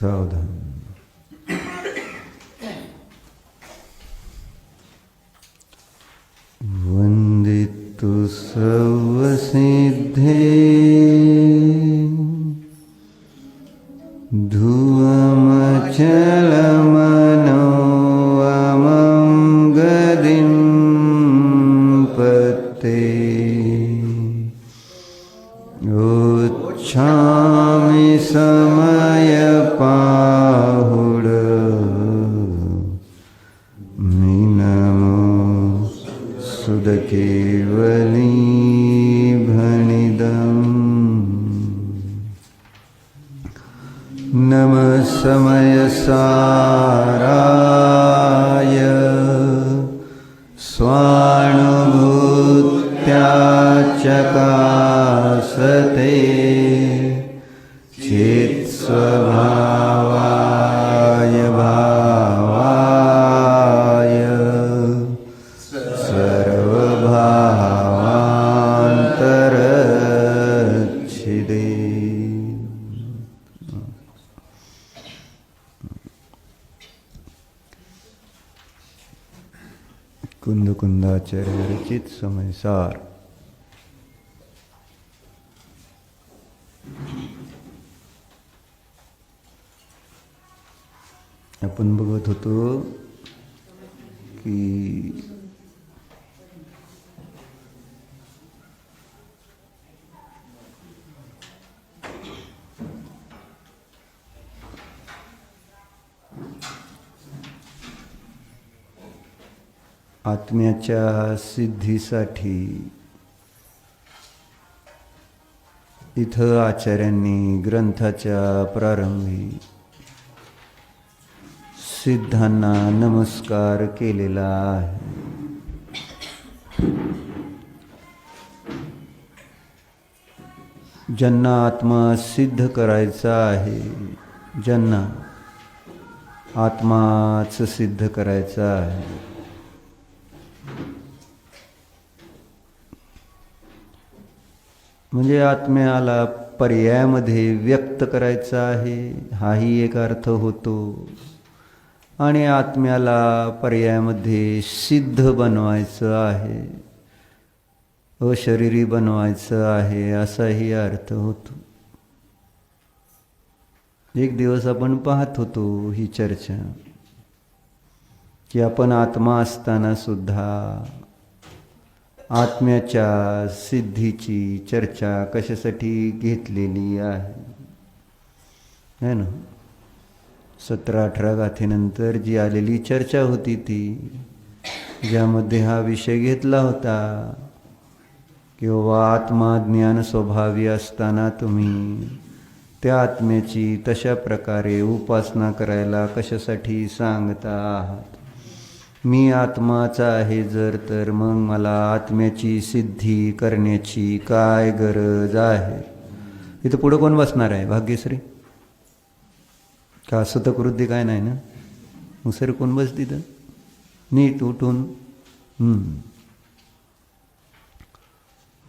सावधान. वंदितु सर्वसिद्धे धुवमचलमनो वमं गदिं पते उच्छामि समयपाहुड सुदकेवली भणिदम्. नमः समयसाराय स्वानुभूत्या चकासते चित्स्वभावाय भावाय सर्वभावान्तरच्छिदे. कुंदकुंदाचार्य रचित समयसार. आपण बघत होतो की आत्म्याच्या सिद्धीसाठी इथं आचार्यांनी ग्रंथाच्या प्रारंभी सिद्धांना नमस्कार केलेला आहे. ज्यांना आत्मा सिद्ध करायचा आहे, ज्यांना आत्माच सिद्ध करायचा आहे, म्हणजे आत्म्याला पर्यायामध्ये व्यक्त करायचा आहे, हाही एक अर्थ होतो. आणि आत्म्याला पर्यायामध्ये सिद्ध बनवायचं आहे, अशरीरी बनवायचं आहे, असाही अर्थ होतो. एक दिवस आपण पाहत होतो ही चर्चा की आपण आत्मा असताना सुद्धा आत्म्याच्या सिद्धीची चर्चा कशासाठी घेतलेली आहे ना. 17-18 गाथेनंतर जी आलेली चर्चा होती ती, ज्यामध्ये हा विषय घेतला होता किंवा आत्मा ज्ञान स्वभावी असताना तुम्ही त्या आत्म्याची तशा प्रकारे उपासना करायला कशासाठी सांगता आहात. मी आत्माचा आहे जर, तर मग मला आत्म्याची सिद्धी करण्याची काय गरज आहे. इथं पुढं कोण बसणार आहे? भाग्यश्री का सुतकृती काय नाही ना? मुसर कोण बस तिथं नीट उठून.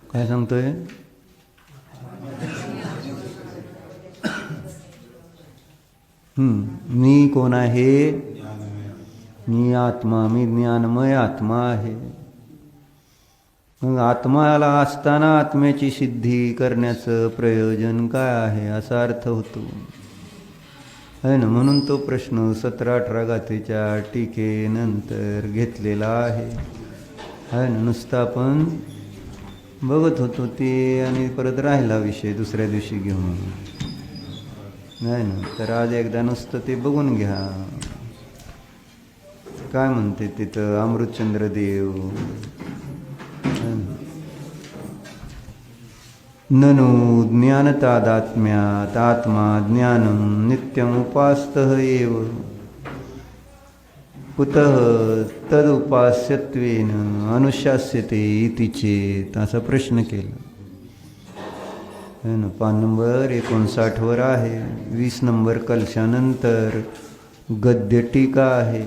काय सांगतोय? मी कोण आहे? मी आत्मा, मी ज्ञानमय आत्मा आहे. मग आत्माला असताना आत्म्याची सिद्धी करण्याचं प्रयोजन काय आहे, असा अर्थ होतो आहे ना. म्हणून तो प्रश्न 17-18 गाथेच्या टीकेनंतर घेतलेला आहे ना. नुसतं आपण बघत होतो ते आणि परत राहिला विषय दुसऱ्या दिवशी घेऊन, नाही ना. तर आज एकदा नुसतं ते बघून घ्या. काय म्हणते तिथं अमृतचंद्र देव? ननु ज्ञानतादात्म्यात आत्मा ज्ञानं नित्यमुपास्तः एव कुतः तदुपास्यत्वेन अनुशास्यते इति चेत. असा प्रश्न केला है ना. पान नंबर 59 वर आहे. 20 नंबर कलशानंतर गद्य टीका आहे,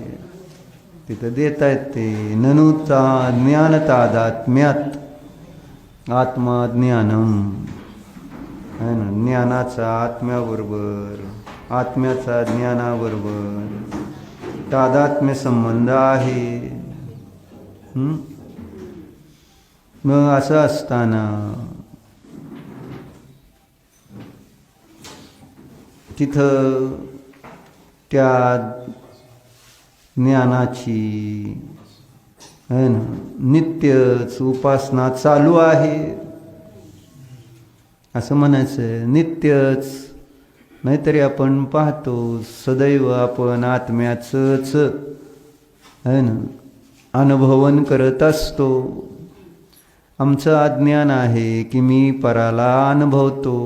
तिथं देता येते. ननुचा ज्ञानतादात्म्यात आत्मा ज्ञानम है ना. ज्ञानाचा आत्म्याबरोबर आत्म्याचा ज्ञानाबरोबर तादात्म्य संबंध आहे. मग असं असताना तिथं त्या ज्ञानाची है ना नित्यच उपासना चालू आहे असं म्हणायचं. नित्यच. नाहीतरी आपण पाहतो सदैव आपण आत्म्याचंच है ना अनुभवन करत असतो. आमचं अज्ञान आहे की मी पराला अनुभवतो.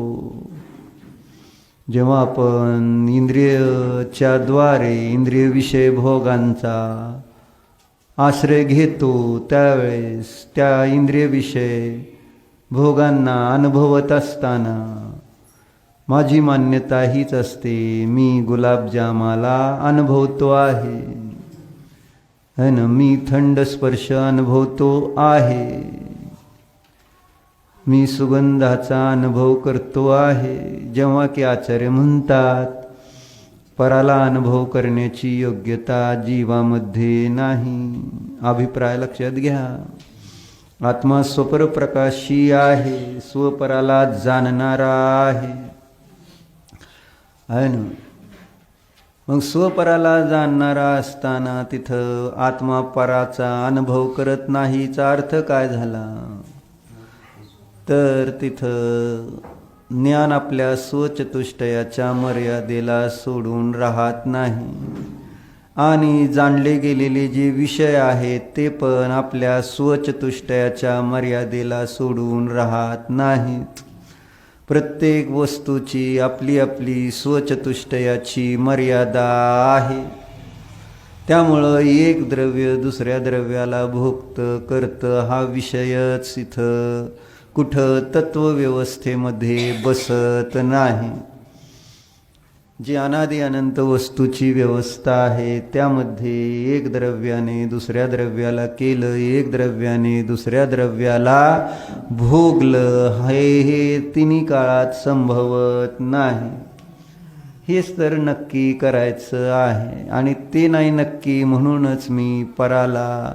जेव्हा आपण इंद्रियच्या द्वारे इंद्रिय विषय भोगांचा आश्रय घेतो त्यावेळेस त्या इंद्रिय विषय भोगांना अनुभवत असताना माझी मान्यता हीच असते, मी गुलाबजामाला अनुभवतो आहे है ना. मी थंड स्पर्श अनुभवतो आहे. मी सुगंधाचा अनुभव करतो आहे. जेव्हा की आचार्य म्हणतात पराला अनुभव करण्याची योग्यता जीवामध्ये नाही. अभिप्राय लक्षात घ्या. आत्मा स्वपर प्रकाशी आहे, स्वपराला जाणणारा आहे ना. मग स्वपराला जाणणारा असताना तिथं आत्मा पराचा अनुभव करत नाहीचा अर्थ काय झाला तर तिथं ज्ञान आपल्या स्वचतुष्टयाच्या मर्यादेला सोडून राहत नाही आणि जाणले गेलेले जे विषय आहेत ते पण आपल्या स्वचतुष्टयाच्या मर्यादेला सोडून राहत नाहीत. प्रत्येक वस्तूची आपली आपली स्वचतुष्टयाची मर्यादा आहे. त्यामुळं एक द्रव्य दुसऱ्या द्रव्याला भोगत करतं हा विषयच इथं कुठं तत्वव्यवस्थेमध्ये बसत नाही. जी अनादि अनंत वस्तूची व्यवस्था आहे त्यामध्ये एक द्रव्याने दुसऱ्या द्रव्याला केलं, एक द्रव्याने दुसऱ्या द्रव्याला भोगलं, हे तिन्ही काळात संभवत नाही. हेच तर नक्की करायचं आहे आणि ते नाही नक्की म्हणूनच मी पराला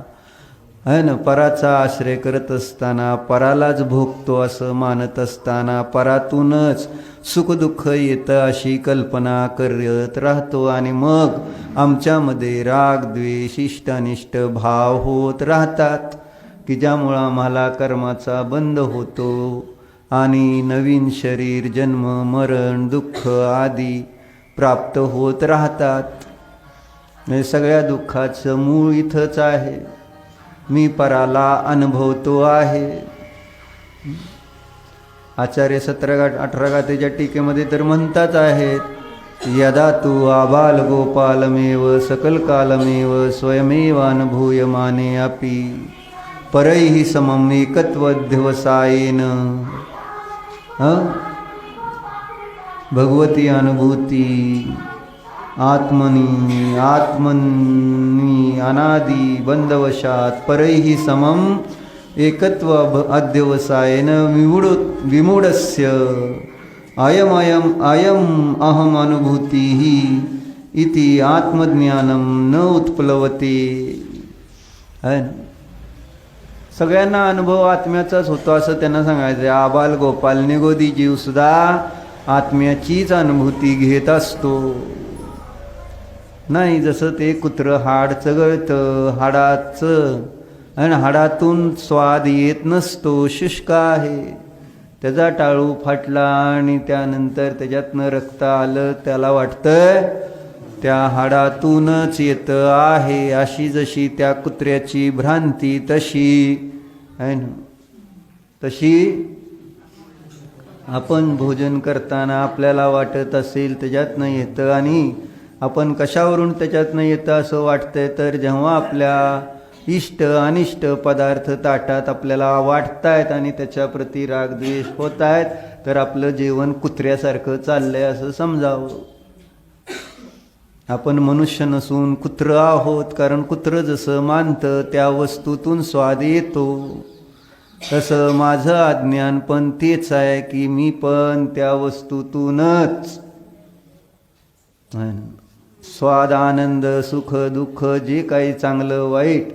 है ना पराचा आश्रय करत असताना परालाच भोगतो असं मानत असताना परातूनच सुखदुःख येतं अशी कल्पना करत राहतो आणि मग आमच्यामध्ये राग द्वेष इष्टानिष्ट भाव होत राहतात की ज्यामुळं आम्हाला कर्माचा बंध होतो आणि नवीन शरीर जन्म मरण दुःख आदी प्राप्त होत राहतात. हे सगळ्या दुःखाचं मूळ इथंच आहे. मी पराला अनुभवतो आहे. आचार्य 17-18 गाथेच्या टीकेमध्ये तर म्हणतात आहेत यदा तू आबाल गोपालमेव सकल कालमेव स्वयमेवानुभूयमाने अपि परैहि समम एकत्वध्यवसायेन. भगवती अनुभूती आत्मनी अनादि बंधवशात परैहि समम एकत्व अध्यवसायेन विमूढस्य अयम अहम अनुभूतिः इति आत्मज्ञानम न उत्प्लवते. सगळ्यांना अनुभव आत्म्याचाच होतो असं त्यांना सांगायचं. आबाल गोपाल निगोदी जीव सुद्धा आत्म्याचीच अनुभूती घेत असतो. नाही जसं ते कुत्रं हाड चघळतं हाडाचं आणि हाडातून स्वाद येत नसतो, शुष्क आहे. त्याचा टाळू फाटला आणि त्यानंतर त्याच्यातनं रक्त आलं त्याला वाटतं त्या हाडातूनच येतं आहे. अशी जशी त्या कुत्र्याची भ्रांती तशी आहे ना तशी आपण भोजन करताना आपल्याला वाटत असेल त्याच्यातनं येतं आणि आपण कशावरून त्याच्यातनं येतं असं वाटतंय तर जेव्हा आपल्या इष्ट अनिष्ट पदार्थ ताटात आपल्याला वाटतायत आणि त्याच्याप्रती रागद्वेष होत आहेत तर आपलं जेवण कुत्र्यासारखं चाललंय असं समजावं. आपण मनुष्य नसून कुत्रं आहोत. कारण कुत्रं जसं मानतं त्या वस्तूतून स्वाद येतो तसं माझं अज्ञान पण तेच आहे की मी पण त्या वस्तूतूनच है ना. स्वाद आनंद सुख दुःख जे काही चांगलं वाईट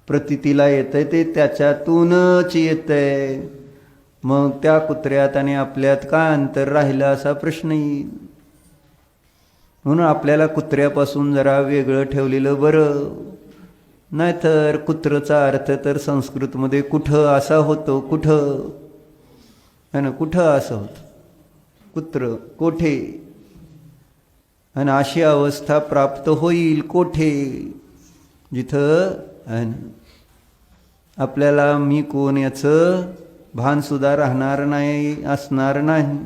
प्रतीतीला येतंय ते त्याच्यातूनच येतंय. मग त्या कुत्र्यात आणि आपल्यात काय अंतर राहिलं असा प्रश्न येईल. म्हणून आपल्याला कुत्र्यापासून जरा वेगळं ठेवलेलं बरं. नाहीतर कुत्रचा अर्थ तर संस्कृतमध्ये कुठं असा होतो. कुठं है ना, कुठं असं होतं. कुत्र कोठे. आणि अशी अवस्था प्राप्त होईल कोठे, जिथं है ना आपल्याला मी कोण याचं भानसुद्धा राहणार नाही, असणार नाही.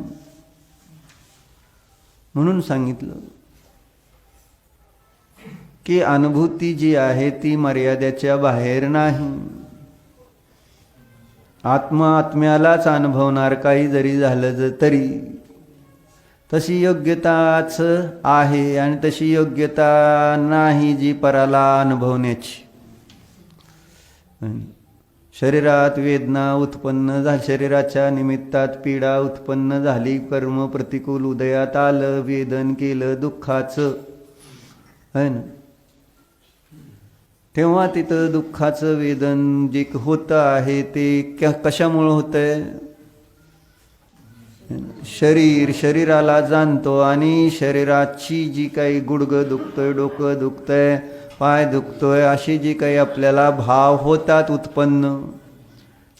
म्हणून सांगितलं की अनुभूती जी आहे ती मर्यादेच्या बाहेर नाही. आत्मा आत्म्यालाच अनुभवणार काही जरी झालं तरी. तशी योग्यताच आहे आणि तशी योग्यता नाही जी पराला अनुभवण्याची. शरीरात वेदना उत्पन्न झाली, शरीराच्या निमित्तात पीडा उत्पन्न झाली, कर्म प्रतिकूल उदयात आलं, वेदन केलं दुःखाचं है ना. तेव्हा तिथं दुःखाचं वेदन जे होतं आहे ते कशामुळं होतंय. शरीराला जाणतो आणि शरीराची जी काही गुडघं दुखतोय, डोकं दुखतंय, पाय दुखतोय अशी जी काही आपल्याला भाव होतात उत्पन्न.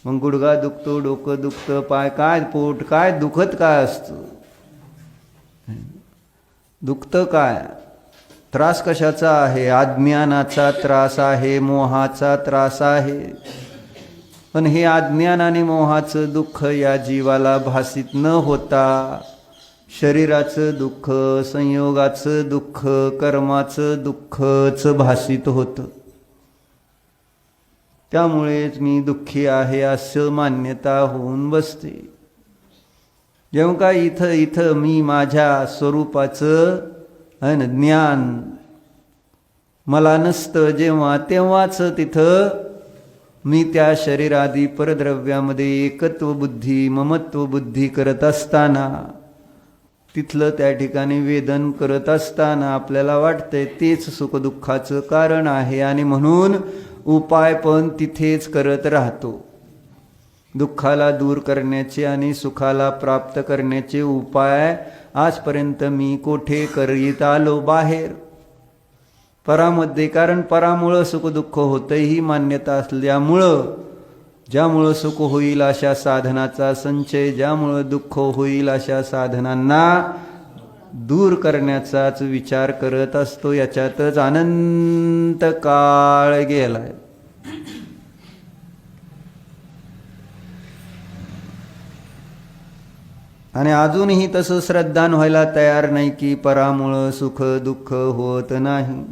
मग गुडघा दुखतो, डोकं दुखतं, पाय काय, पोट काय, दुखत काय असतं, दुखतं काय, त्रास कशाचा आहे. अज्ञानाचा त्रास आहे, मोहाचा त्रास आहे. पण हे अज्ञान आणि मोहाचं दुःख या जीवाला भासित न होता शरीराचं दुःख, संयोगाचं दुःख, कर्माचं दुःखच भासित होतं. त्यामुळेच मी दुःखी आहे असं मान्यता होऊन बसते. जेव्हा का इथं मी माझ्या स्वरूपाचं ज्ञान मला नसतं जेव्हा, तेव्हाच तिथं मी त्या शरीरादी परद्रव्यामध्ये एकत्व बुद्धी, ममत्व बुद्धी करत असताना, तिथलं त्या ठिकाणी वेदन करत असताना आपल्याला वाटतंय तेच सुखदुःखाचं कारण आहे. आणि म्हणून उपाय पण तिथेच करत राहतो. दुःखाला दूर करण्याचे आणि सुखाला प्राप्त करण्याचे उपाय आजपर्यंत मी कोठे करीत आलो, बाहेर परामध्ये. कारण परामुळं सुखदुःख होतं ही मान्यता असल्यामुळं, ज्यामुळं सुख होईल अशा साधनाचा संचय, ज्यामुळं दुःख होईल अशा साधनांना दूर करण्याचाच विचार करत असतो. याच्यातच अनंत काळ गेलाय. आणि अजूनही तसं श्रद्धान व्हायला तयार नाही की परामुळं सुख दुःख होत नाही,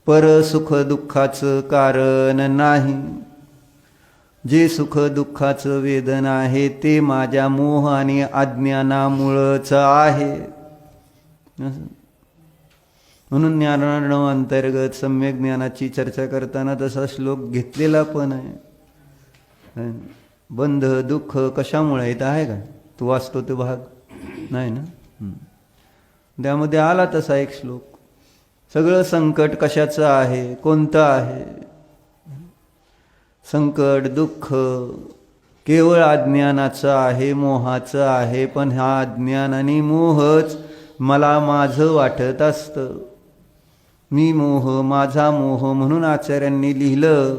पर सुख दुःखाचं कारण नाही. जे सुख दुःखाचं वेदन आहे ते माझ्या मोह आणि अज्ञानामुळंच आहे. म्हणून ज्ञानार्णव अंतर्गत सम्यक ज्ञानाची चर्चा करताना तसा श्लोक घेतलेला पण आहे. बंध दुःख कशामुळे येत आहे का, तू वाचतो तो भाग नाही ना. त्यामध्ये आला तसा एक श्लोक. सगळं संकट कशाचं आहे, कोणतं आहे. संकट दुःख केवळ अज्ञानाचं आहे, मोहाचं आहे. पण हा अज्ञान आणि मोहच मला माझं वाटत असतं. मी मोह, माझा मोह. म्हणून आचार्यांनी लिहिलं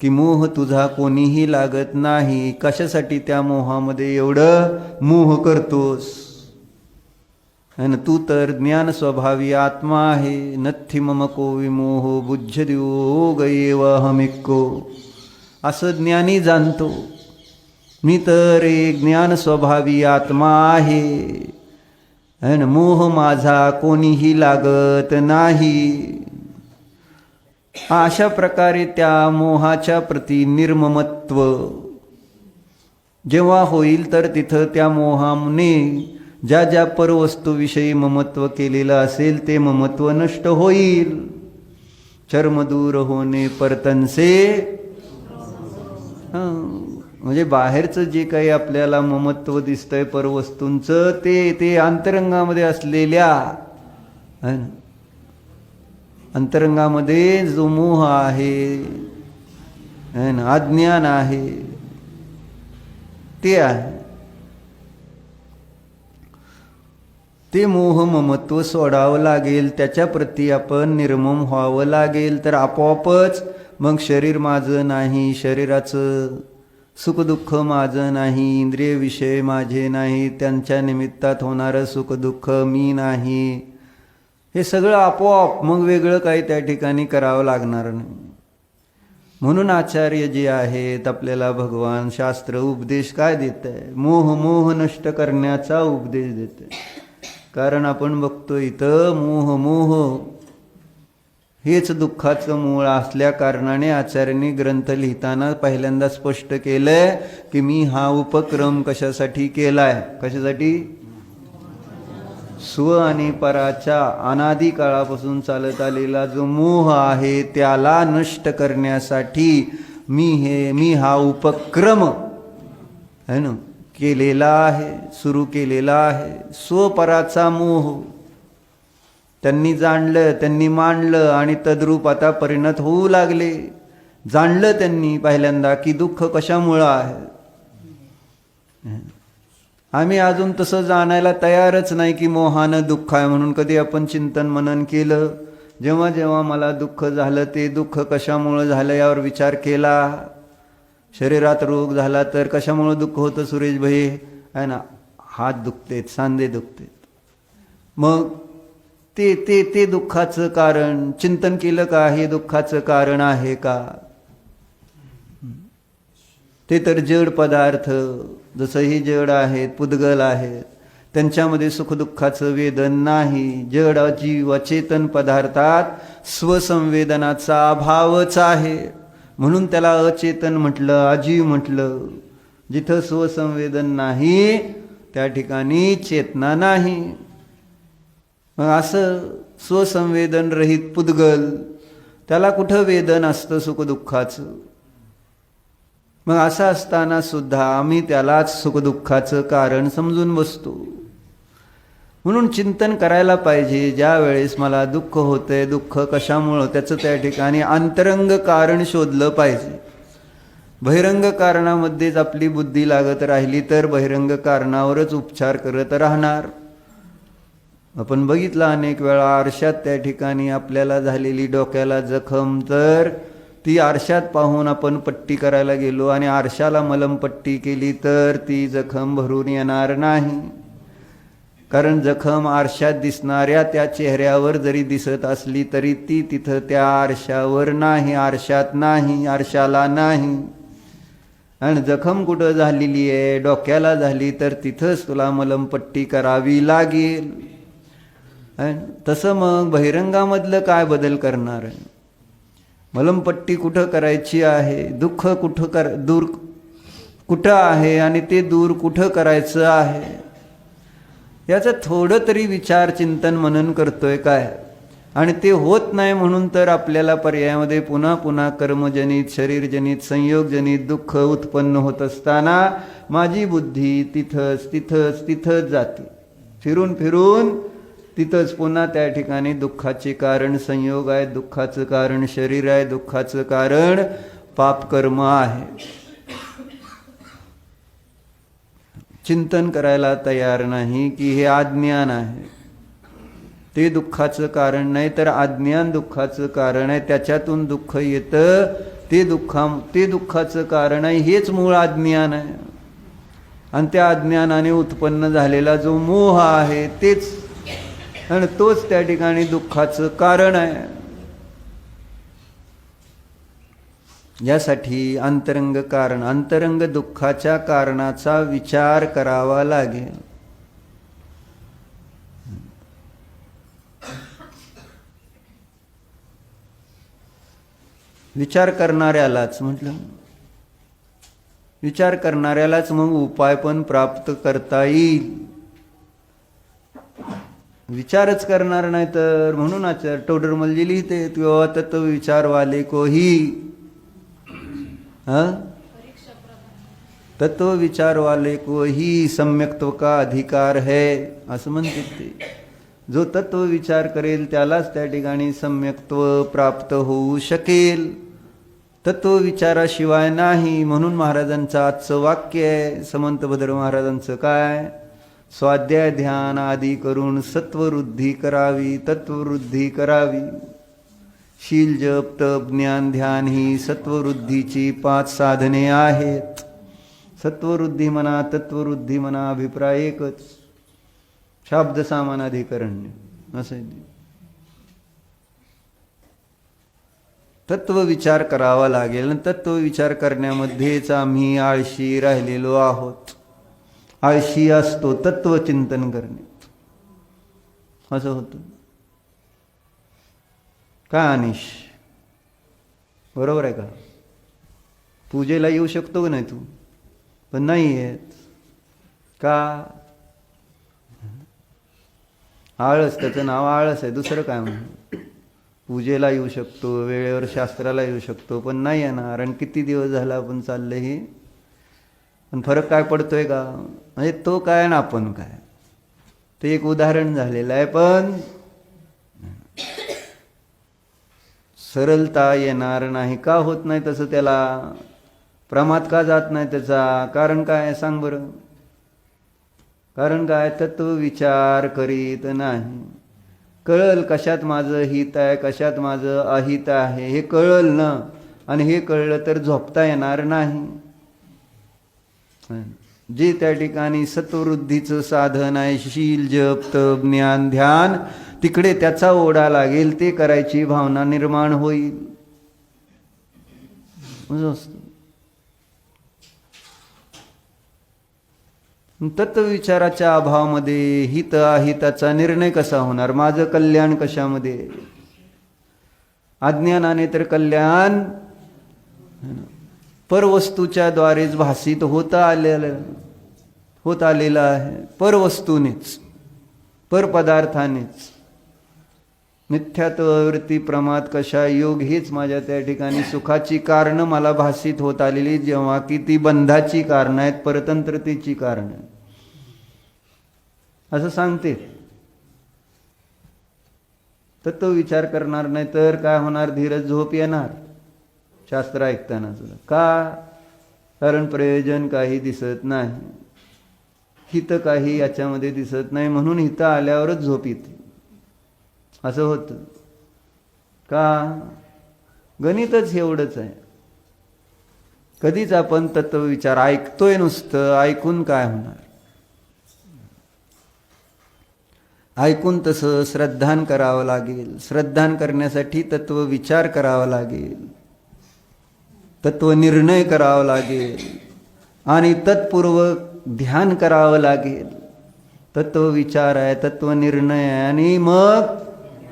की मोह तुझा कोणीही लागत नाही. कशासाठी त्या मोहामध्ये एवढं मोह करतोस. आणि तू तर ज्ञान स्वभावी आत्मा आहे. नथी मम को विमोह बुद्धयोग एव अहमिक्को. असं ज्ञानी जाणतो. मी तर एक ज्ञान स्वभावी आत्मा आहे आणि मोह माझा कोणीही लागत नाही. अशा प्रकारे त्या मोहाच्या प्रती निर्ममत्व जेव्हा होईल तर तिथं त्या मोहाने ज्या ज्या परवस्तूविषयी ममत्व केलेलं असेल ते ममत्व नष्ट होईल. चर्म दूर होणे परतनसे. म्हणजे बाहेरचं जे काही आपल्याला ममत्व दिसतंय परवस्तूंचं ते अंतरंगामध्ये असलेल्या है ना. अंतरंगामध्ये जो मोह आहे ना, अज्ञान आहे, ते आहे. ते मोह ममत्व सोडावं लागेल, त्याच्या प्रती आपण निर्मम व्हावं लागेल. तर आपोआपच मग शरीर माझं नाही, शरीराचं सुखदुःख माझं नाही, इंद्रिय विषय माझे नाही, त्यांच्या निमित्तात होणारं सुखदुःख मी नाही, हे सगळं आपोआप मग वेगळं काही त्या ठिकाणी करावं लागणार नाही. म्हणून आचार्य जे आहेत आपल्याला भगवान शास्त्र उपदेश काय देत आहे? मोह नष्ट करण्याचा उपदेश देत आहे. कारण आपण बघतो इथं मोह हेच दुःखाचं मूळ असल्या कारणाने आचार्यांनी ग्रंथ लिहिताना पहिल्यांदा स्पष्ट केलंय की मी हा उपक्रम कशासाठी केलाय? कशासाठी? स्व आणि पराच्या अनादी काळापासून चालत आलेला जो मोह आहे त्याला नष्ट करण्यासाठी मी हा उपक्रम है ना केलेला आहे, सुरू केलेला आहे. स्वपराचा मोह त्यांनी जाणलं, त्यांनी मांडलं आणि तद्रूप आता परिणत होऊ लागले. जाणलं त्यांनी पहिल्यांदा की दुःख कशामुळं आहे. आम्ही अजून तसं जाणायला तयारच नाही की मोहानं दुःख आहे म्हणून. कधी आपण चिंतन मनन केलं? जेव्हा जेव्हा मला दुःख झालं ते दुःख कशामुळं झालं यावर विचार केला. शरीरात रोग झाला तर कशामुळं दुःख होतं सुरेश भाई? आहे ना, हात दुखतेत, सांधे दुखतेत. मग ते दुःखाचं कारण चिंतन केलं का? हे दुःखाचं कारण आहे का? ते तर जड पदार्थ, जसंही जड आहेत, पुद्गल आहेत, त्यांच्यामध्ये सुखदुःखाचं वेदन नाही. जड अजीव अचेतन पदार्थात स्वसंवेदनाचा अभावच आहे, म्हणून त्याला अचेतन म्हटलं, अजीव म्हटलं. जिथं स्वसंवेदन नाही त्या ठिकाणी चेतना नाही. मग असं स्वसंवेदन रहित पुद्गल त्याला कुठं वेदन असतं सुखदुःखाचं? मग असं असताना सुद्धा आम्ही त्यालाच सुखदुःखाचं कारण समजून बसतो. म्हणून चिंतन करायला पाहिजे. ज्या वेळेस मला दुःख होतंय, दुःख कशामुळं, त्याचं त्या ठिकाणी अंतरंग कारण शोधलं पाहिजे. बहिरंग कारणामध्येच आपली बुद्धी लागत राहिली तर बहिरंग कारणावरच उपचार करत राहणार. आपण बघितलं अनेक वेळा आरशात त्या ठिकाणी आपल्याला झालेली डोक्याला जखम, तर ती आरशात पाहून आपण पट्टी करायला गेलो आणि आरशाला मलमपट्टी केली तर ती जखम भरून येणार नाही. कारण जखम आरशात दिसणाऱ्या त्या चेहऱ्यावर जरी दिसत असली तरी ती तिथं त्या आरशावर नाही, आरशात नाही, आरशाला नाही. आणि जखम कुठं झालेली आहे? डोक्याला झाली तर तिथंच तुला मलमपट्टी करावी लागेल. तसं मग बहिरंगामधलं काय बदल करणार आहे? मलमपट्टी कुठं करायची आहे? दुःख दूर कुठं आहे आणि ते दूर कुठं करायचं आहे याचं थोडं तरी विचार चिंतन मनन करतोय काय? आणि ते होत नाही म्हणून तर आपल्याला पर्यायामध्ये पुन्हा पुन्हा कर्मजनित, शरीरजनित, संयोगजनित दुःख उत्पन्न होत असताना माझी बुद्धी तिथंच जाते. फिरून तिथंच पुन्हा त्या ठिकाणी दुःखाचे कारण संयोग आहे, दुःखाचं कारण शरीर आहे, दुःखाचं कारण पापकर्म आहे. चिंतन करायला तयार नाही की हे अज्ञान आहे, ते दुःखाचं कारण नाही तर अज्ञान दुःखाचं कारण आहे. त्याच्यातून दुःख येतं, ते दुःखाचं कारण आहे. हेच मूळ अज्ञान आहे. आणि त्या अज्ञानाने उत्पन्न झालेला जो मोह आहे तेच आणि तोच त्या ठिकाणी दुःखाचं कारण आहे. यासाठी अंतरंग दुःखाच्या कारणाचा विचार करावा लागेल. विचार करणाऱ्यालाच मग उपाय पण प्राप्त करता येईल. विचारच करणार नाही तर, म्हणून आचार्य टोडरमलजी लिहिते किंवा तत्व विचार वाले को ही तत्व विचार वाले को ही सम्यक्त्व का अधिकार है असं म्हणते ते. जो तत्व विचार करेल त्यालाच त्या ठिकाणी सम्यक्त्व प्राप्त होऊ शकेल. तत्व विचाराशिवाय नाही. म्हणून महाराजांचं आजचं वाक्य आहे समंतभद्र महाराजांचं काय, स्वाध्याय ध्यान आदी करून सत्ववृद्धी करावी, तत्ववृद्धी करावी. शील जप तप ज्ञान ध्यान ही सत्ववृद्धीची 5 साधने आहेत. सत्ववृद्धी म्हणा तत्ववृद्धी म्हणा अभिप्राय एकच, शब्द सामानाधिकरण्य असं. तत्व विचार करावा लागेल. तत्व विचार करण्यामध्येच आम्ही आळशी राहिलेलो आहोत. आळशी असतो तत्वचिंतन करण्यात, असं होतं. काय अनिश, बरोबर आहे का? पूजेला येऊ शकतो का नाही तू, पण नाही येत का? आळस, त्याचं नाव आळस आहे, दुसरं काय म्हणून. पूजेला येऊ शकतो, वेळेवर शास्त्राला येऊ शकतो, पण नाही येणार. आणि किती दिवस झाला आपण चाललं हे. पण फरक काय पडतोय का? म्हणजे तो काय आणि आपण काय, ते एक उदाहरण झालेलं आहे. पण सरलता येणार नाही. का होत नाही तसं? त्याला प्रमाद का जात नाही त्याचा? कारण काय सांग बरं? कारण काय? तत्व विचार करीत नाही. कळल कशात माझं हित आहे, कशात माझं अहित आहे हे कळल ना. आणि हे कळलं तर झोपता येणार नाही. जे त्या ठिकाणी सत्ववृद्धीचं साधन आहे, शील जप तप ज्ञान ध्यान, तिकडे त्याचा ओढा लागेल, ते करायची भावना निर्माण होईल. तत्वविचाराच्या अभावामध्ये हित अहिताचा निर्णय कसा होणार? माझं कल्याण कशामध्ये? अज्ञानाने तर कल्याण परवस्तूच्या द्वारेच भासित होत आलेलं आहे. परवस्तूनेच, परपदार्थानेच. मिथ्यात्ववृत्ती प्रमाद कशा योग हेच माझ्या त्या ठिकाणी सुखाची कारण मला भासित होत आलेली, जेव्हा की ती बंधाची कारण आहेत, परतंत्रतेची कारण आहेत असं सांगते. तत्व विचार करणार नाही तर काय होणार? धीरज झोप येणार शास्त्र ऐकताना सुद्धा. का? कारण प्रयोजन काही दिसत नाही, हित काही याच्यामध्ये दिसत नाही, म्हणून हित आल्यावरच झोप येते. असं होतं का? गणितच एवढंच आहे. कधीच आपण तत्व विचार ऐकतोय, नुसतं ऐकून काय होणार? ऐकून तसं श्रद्धान करावं लागेल. श्रद्धान करण्यासाठी तत्व विचार करावा लागेल, तत्व निर्णय करावा लागेल आणि तत्पूर्वक ध्यान करावं लागेल. तत्व विचार आहे, तत्व निर्णय आहे आणि मग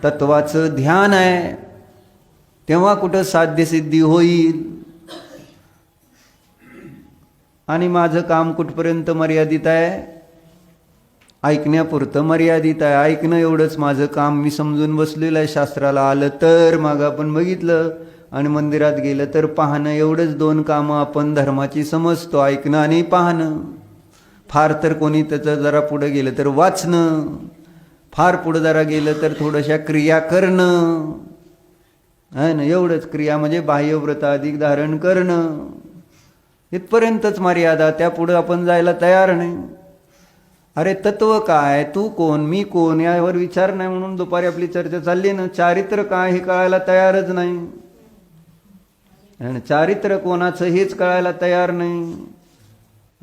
तत्वाचं ध्यान आहे. तेव्हा कुठं साध्यसिद्धी होईल. आणि माझं काम कुठपर्यंत मर्यादित आहे? ऐकण्यापुरतं मर्यादित आहे. ऐकणं एवढंच माझं काम. मी समजून बसलेलं आहे. शास्त्राला आलं तर मग आपण बघितलं, आणि मंदिरात गेलं तर पाहणं. एवढंच 2 कामं आपण धर्माची समजतो, ऐकणं आणि पाहणं. फार तर कोणी त्याचं जरा पुढं गेलं तर वाचणं, फार पुढं जरा गेलं तर थोड्याशा क्रिया करणं आहे ना. एवढंच. क्रिया म्हणजे बाह्यव्रत अधिक धारण करणं, इथपर्यंतच मर्यादा. त्यापुढं आपण जायला तयार नाही. अरे तत्व काय, तू कोण, मी कोण यावर विचार नाही. म्हणून दुपारी आपली चर्चा चालली ना. चारित्र काय हे कळायला तयारच नाही. चारित्र कोणाचं हेच कळायला तयार नाही.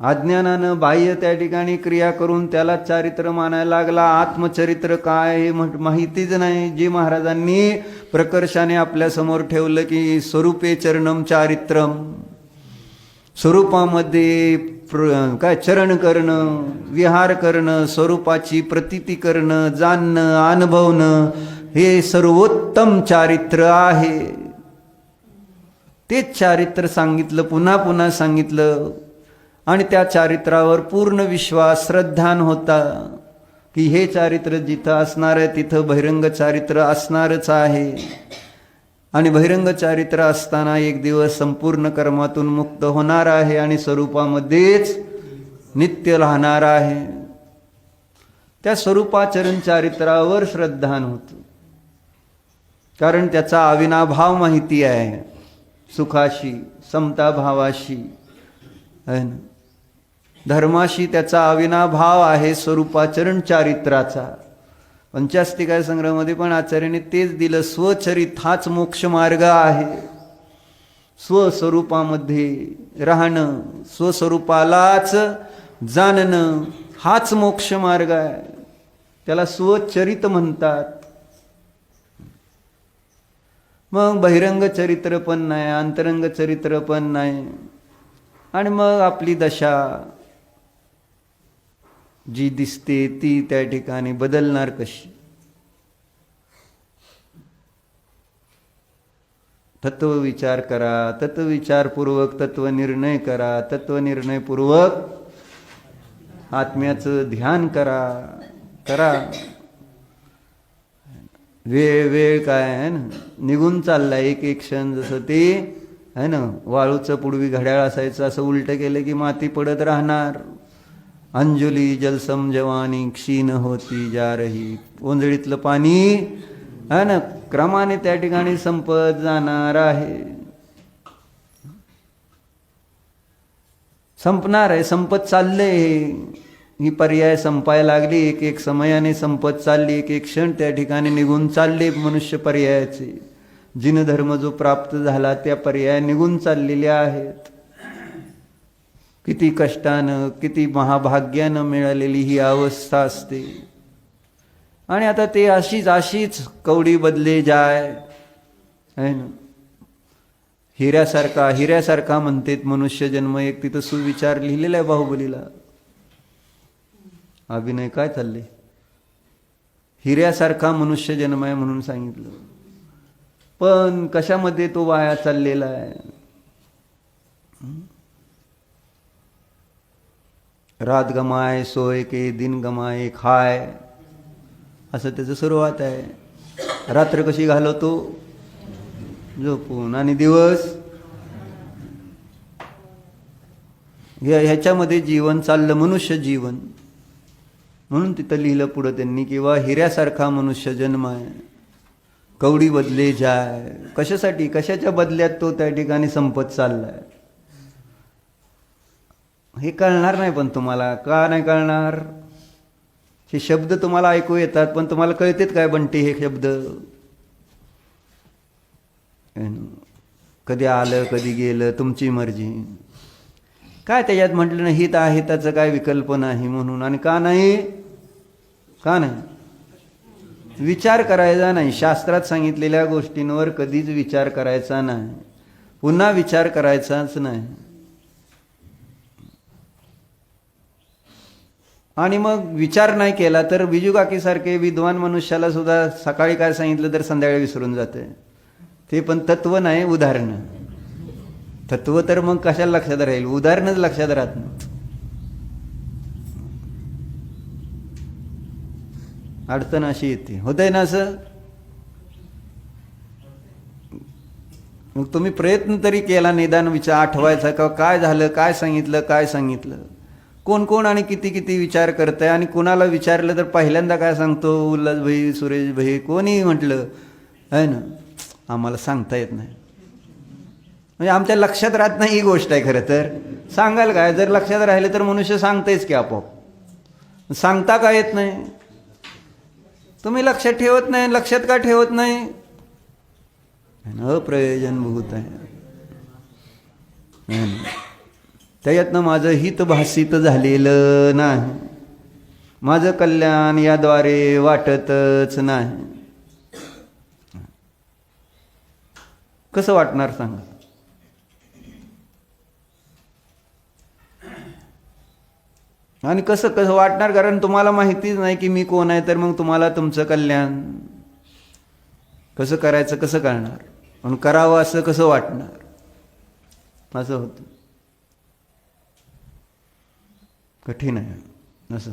अज्ञानानं बाह्य त्या ठिकाणी क्रिया करून त्याला चारित्र मानायला लागला. आत्मचरित्र काय हे माहितीच नाही. जे महाराजांनी प्रकर्षाने आपल्या समोर ठेवलं की स्वरूपे चरणम चारित्रम, स्वरूपामध्ये काय चरण करणं, विहार करणं, स्वरूपाची प्रतीती करणं, जाणणं, अनुभवणं, हे सर्वोत्तम चारित्र आहे. तेच चारित्र सांगितलं, पुन्हा पुन्हा सांगितलं. आणि त्या चारित्रावर पूर्ण विश्वास श्रद्धान होता की हे चारित्र जिथं असणार आहे तिथं बहिरंग चारित्र असणारच आहे. आणि बहिरंग चारित्र असताना एक दिवस संपूर्ण कर्मातून मुक्त होणार आहे आणि स्वरूपामध्येच नित्य राहणार आहे. त्या स्वरूपाचरण चारित्रावर श्रद्धा नव्हतं. कारण त्याचा अविनाभाव माहिती आहे, सुखाशी, समताभावाशी आहे ना, धर्माशी त्याचा अविनाभाव आहे, स्वरूपाचरण चारित्राचा. पंचास्तिकाय संग्रहामध्ये पण आचार्याने तेच दिलं, स्वचरित हाच मोक्ष मार्ग आहे. स्वस्वरूपामध्ये राहणं, स्वस्वरूपालाच जाणणं हाच मोक्ष मार्ग आहे. त्याला स्वचरित म्हणतात. मग बहिरंग चरित्र पण नाही, अंतरंग चरित्र पण नाही. आणि मग आपली दशा जी दिसते ती त्या ठिकाणी बदलणार कशी? तत्व विचार करा, तत्वविचारपूर्वक तत्वनिर्णय करा, तत्वनिर्णयपूर्वक आत्म्याचं ध्यान करा. वेळ काय आहे ना, निघून चालला एक एक क्षण. जसं ते आहे ना, वाळूचं पुडवी घड्याळ असायचं, असं उलटं केलं की माती पडत राहणार. अंजुली जलसम जवानी क्षीण होती जा रही. ओंजळीतलं पाणी आहे ना, क्रमाने त्या ठिकाणी संपत जाणार आहे, संपणार आहे, संपत चाललंय. ही पर्याय संपायला लागली, एक एक समयाने संपत चालली, एक एक क्षण त्या ठिकाणी निघून चालले मनुष्य पर्यायाचे. जिनधर्म जो प्राप्त झाला त्या पर्याय निघून चाललेल्या आहेत. किती कष्टानं, किती महाभाग्यानं मिळालेली ही अवस्था असते. आणि आता ते अशीच कवडी बदले जाय आहे ना. हिऱ्यासारखा म्हणतात मनुष्य जन्म एक. तिथं सुविचार लिहिलेला आहे बाहुबलीला. अभिनय काय चालले, हिऱ्यासारखा मनुष्य जन्म आहे म्हणून सांगितलं. पण कशामध्ये तो वाया चाललेला आहे? रात गमाय सोय के, दिन गमाय खाय, असं त्याचं सुरुवात आहे. रात्र कशी घालवतो? झोपून. आणि दिवस ह्याच्यामध्ये जीवन चाललं, मनुष्य जीवन. म्हणून तिथं लिहिलं पुढं त्यांनी, किंवा हिऱ्यासारखा मनुष्य जन्म आहे, कवडी बदले जाय. कशासाठी, कशाच्या बदल्यात तो त्या ठिकाणी संपत चाललाय हे कळणार नाही. पण तुम्हाला का नाही कळणार? हे शब्द तुम्हाला ऐकू येतात, पण तुम्हाला कळतेत काय बंटी हे शब्द? कधी आलं कधी गेलं, तुमची मर्जी. काय त्याच्यात म्हटलं ना, हित आहे त्याचं काय विकल्प नाही म्हणून. आणि का नाही? विचार करायचा नाही. शास्त्रात सांगितलेल्या गोष्टींवर कधीच विचार करायचा नाही, पुन्हा विचार करायचाच नाही. आणि मग विचार नाही केला तर बिजूकाकीसारखे विद्वान मनुष्याला सुद्धा सकाळी काय सांगितलं तर संध्याकाळी विसरून जाते. ते पण तत्व नाही, उदाहरण. तत्व तर मग कशाला लक्षात राहील, उदाहरणच लक्षात राहत नाही. अडचण अशी येते. होतंय ना असं? मग तुम्ही प्रयत्न तरी केला निदान विचार आठवायचा का, काय झालं, काय सांगितलं, कोण कोण आणि किती किती विचार करताय. आणि कुणाला विचारलं तर पहिल्यांदा काय सांगतो, उल्हास भाई, सुरेश भाई, कोणी म्हटलं आहे ना, आम्हाला सांगता येत नाही. म्हणजे आमच्या लक्षात राहत नाही ही गोष्ट आहे. खरं तर सांगाल काय, जर लक्षात राहिलं तर मनुष्य सांगतायच की आपोआप. सांगता का येत नाही? तुम्ही लक्षात ठेवत नाही. लक्षात का ठेवत नाही? अप्रयोजनभूत आहे. त्याच्यातनं माझं हित भासित झालेलं नाही, माझं कल्याण याद्वारे वाटतच नाही. कसं वाटणार सांगा? आणि कसं वाटणार? कारण तुम्हाला माहितीच नाही की मी कोण आहे. तर मग तुम्हाला तुमचं कल्याण कसं करायचं कसं कळणार? म्हणून करावं असं कसं वाटणार? असं होतं. कठीण आहे असं.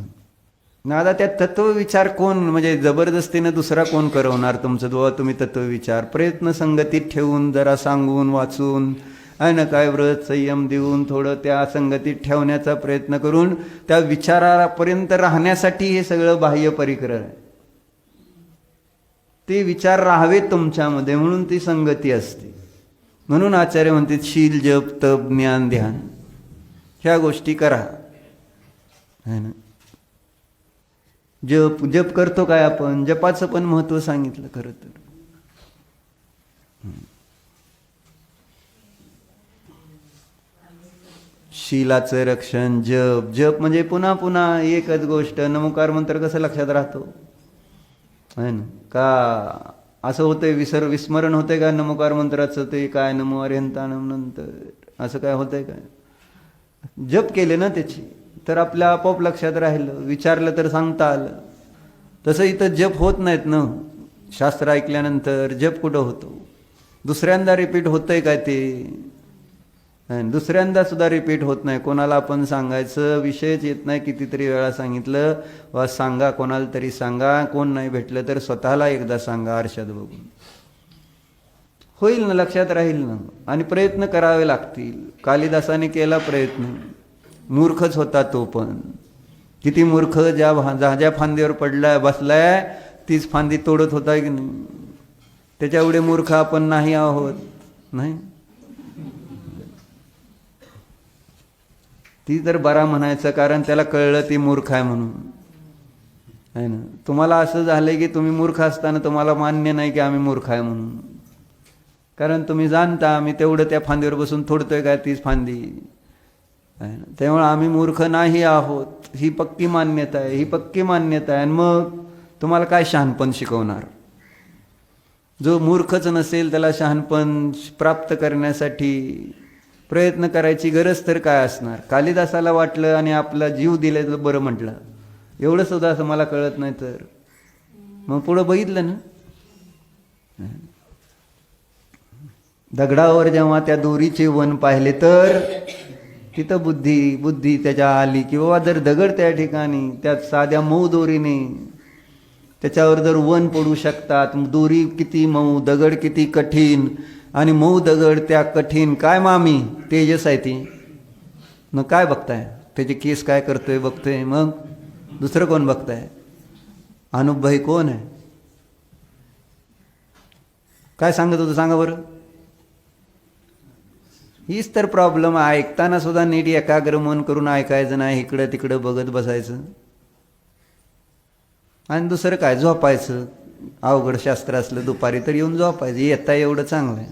आता त्यात तत्वविचार कोण, म्हणजे जबरदस्तीनं दुसरा कोण करवणार तुमचं? तुम्ही तत्वविचार प्रयत्न संगतीत ठेवून, जरा सांगून वाचून आहे ना, काय व्रत संयम देऊन थोडं त्या संगतीत ठेवण्याचा प्रयत्न करून त्या विचारापर्यंत राहण्यासाठी हे सगळं बाह्य परिकरण आहे. ते विचार राहावेत तुमच्यामध्ये म्हणून ती संगती असते. म्हणून आचार्य म्हणतात शील जप तप ज्ञान ध्यान ह्या गोष्टी करा. है ना, जप करतो काय आपण, जपाचं पण महत्व सांगितलं खरं तर. शीलाचं रक्षण जप म्हणजे पुन्हा पुन्हा एकच गोष्ट. नमोकार मंत्र कसं लक्षात राहतो आहे ना, का असं होतंय विस्मरण होतंय का नमोकार मंत्राचं, ते काय नमो अरिहंताणम नंतर असं काय होतंय काय. जप केले ना त्याची तर आपल्या आपोआप लक्षात राहिलं, विचारलं तर सांगता आलं. तसं इथं जप होत नाहीत ना, शास्त्र ऐकल्यानंतर जप कुठं होतो. दुसऱ्यांदा रिपीट होतंय काय ते, दुसऱ्यांदा सुद्धा रिपीट होत नाही. कोणाला आपण सांगायचं विषयच येत नाही, कितीतरी वेळा सांगितलं. वा सांगा, कोणाला तरी सांगा, कोण नाही भेटलं तर स्वतःला एकदा सांगा आरशात बघून. होईल ना, लक्षात राहील ना. आणि प्रयत्न करावे लागतील. कालिदासाने केला प्रयत्न, मूर्खच होता तो पण. किती मूर्ख, ज्या फांदीवर पडलाय बसलाय तीच फांदी तोडत होता की नाही. त्याच्या एवढे मूर्ख आपण नाही आहोत. नाही, ती तर बरा म्हणायचं, कारण त्याला कळलं ती मूर्ख आहे म्हणून. आहे ना, तुम्हाला असं झालंय की तुम्ही मूर्ख असताना तुम्हाला मान्य नाही की आम्ही मूर्ख आहे म्हणून. कारण तुम्ही जाणता आम्ही तेवढं त्या फांदीवर बसून तोडतोय काय तीच फांदी. आहे ना, त्यामुळे आम्ही मूर्ख नाही आहोत ही पक्की मान्यता आहे, ही पक्की मान्यता आहे. आणि मग तुम्हाला काय शहाणपण शिकवणार. जो मूर्खच नसेल त्याला शहाणपण प्राप्त करण्यासाठी प्रयत्न करायची गरज तर काय असणार. कालिदासाला वाटलं आणि आपला जीव दिलेलं बरं म्हटलं, एवढं सुद्धा असं मला कळत नाही तर मग पुढं बघितलं ना. दगडावर जेव्हा त्या दोरीचे वन पाहिले तर तिथं बुद्धी त्याच्या आली की बाबा जर दगड त्या ठिकाणी त्या साध्या मऊ दोरीने त्याच्यावर जर वन पडू शकतात, दोरी किती मऊ, दगड किती कठीण, आणि मऊ दगड त्या कठीण, काय मामी तेजस आहे ती. मग काय बघताय, त्याचे केस काय करतोय बघतोय, मग दुसरं कोण बघताय. अनुभय कोण आहे, काय सांगत होतं सांगा बरं. हीच तर प्रॉब्लेम आहे. ऐकताना सुद्धा नीट एकाग्र मन करून ऐकायचं नाही, इकडं तिकडं बघत बसायचं. आणि दुसरं काय, झोपायचं. अवघड शास्त्र असलं दुपारी तर येऊन झोपायचं. येता एवढं चांगलं आहे.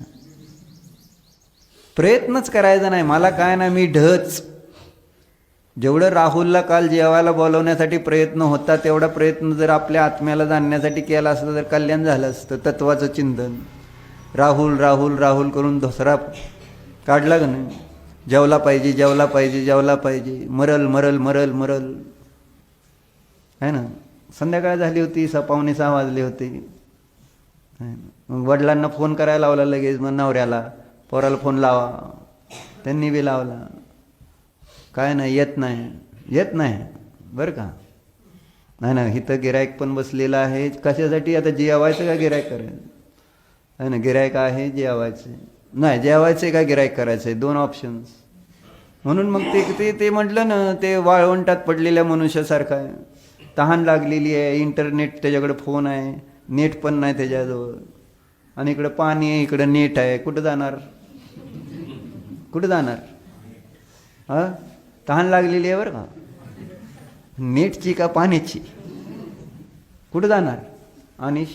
प्रयत्नच करायचा नाही. मला काय ना, मी ढच. जेवढं राहुलला काल जेवायला बोलवण्यासाठी प्रयत्न होता तेवढा प्रयत्न जर आपल्या आत्म्याला जाणण्यासाठी केला असता तर कल्याण झालं असतं. तत्वाचं चिंतन, राहुल राहुल राहुल करून दसरा काढला का नाही. जेवला पाहिजे जेवला पाहिजे जेवला पाहिजे, मरल मरल मरल मरल आहे ना. संध्याकाळ झाली होती, 5:45 वाजले होते. मग वडिलांना फोन करायला लावला लगेच. मग नवऱ्याला, पोराला फोन लावा. त्यांनी बी लावला. काय नाही, येत नाही बरं का. नाही ना, इथं गिरायक पण बसलेलं आहे. कशासाठी, आता जेवायचं का गिरायक करायचं आहे ना. गिरायक आहे, जेवायचं नाही, जेवायचं का गिरायक करायचं आहे, 2 ऑप्शन्स. म्हणून मग ते म्हटलं ना, ते वाळवंटात पडलेल्या मनुष्यासारखं आहे. तहान लागलेली आहे, इंटरनेट त्याच्याकडे, फोन आहे, नेट पण नाही त्याच्याजवळ, आणि इकडं पाणी आहे, इकडं नेट आहे. कुठं जाणार, कुठं जाणार. हां, तहान लागलेली आहे बरं का, नेटची का पाण्याची, कुठं जाणार. आणि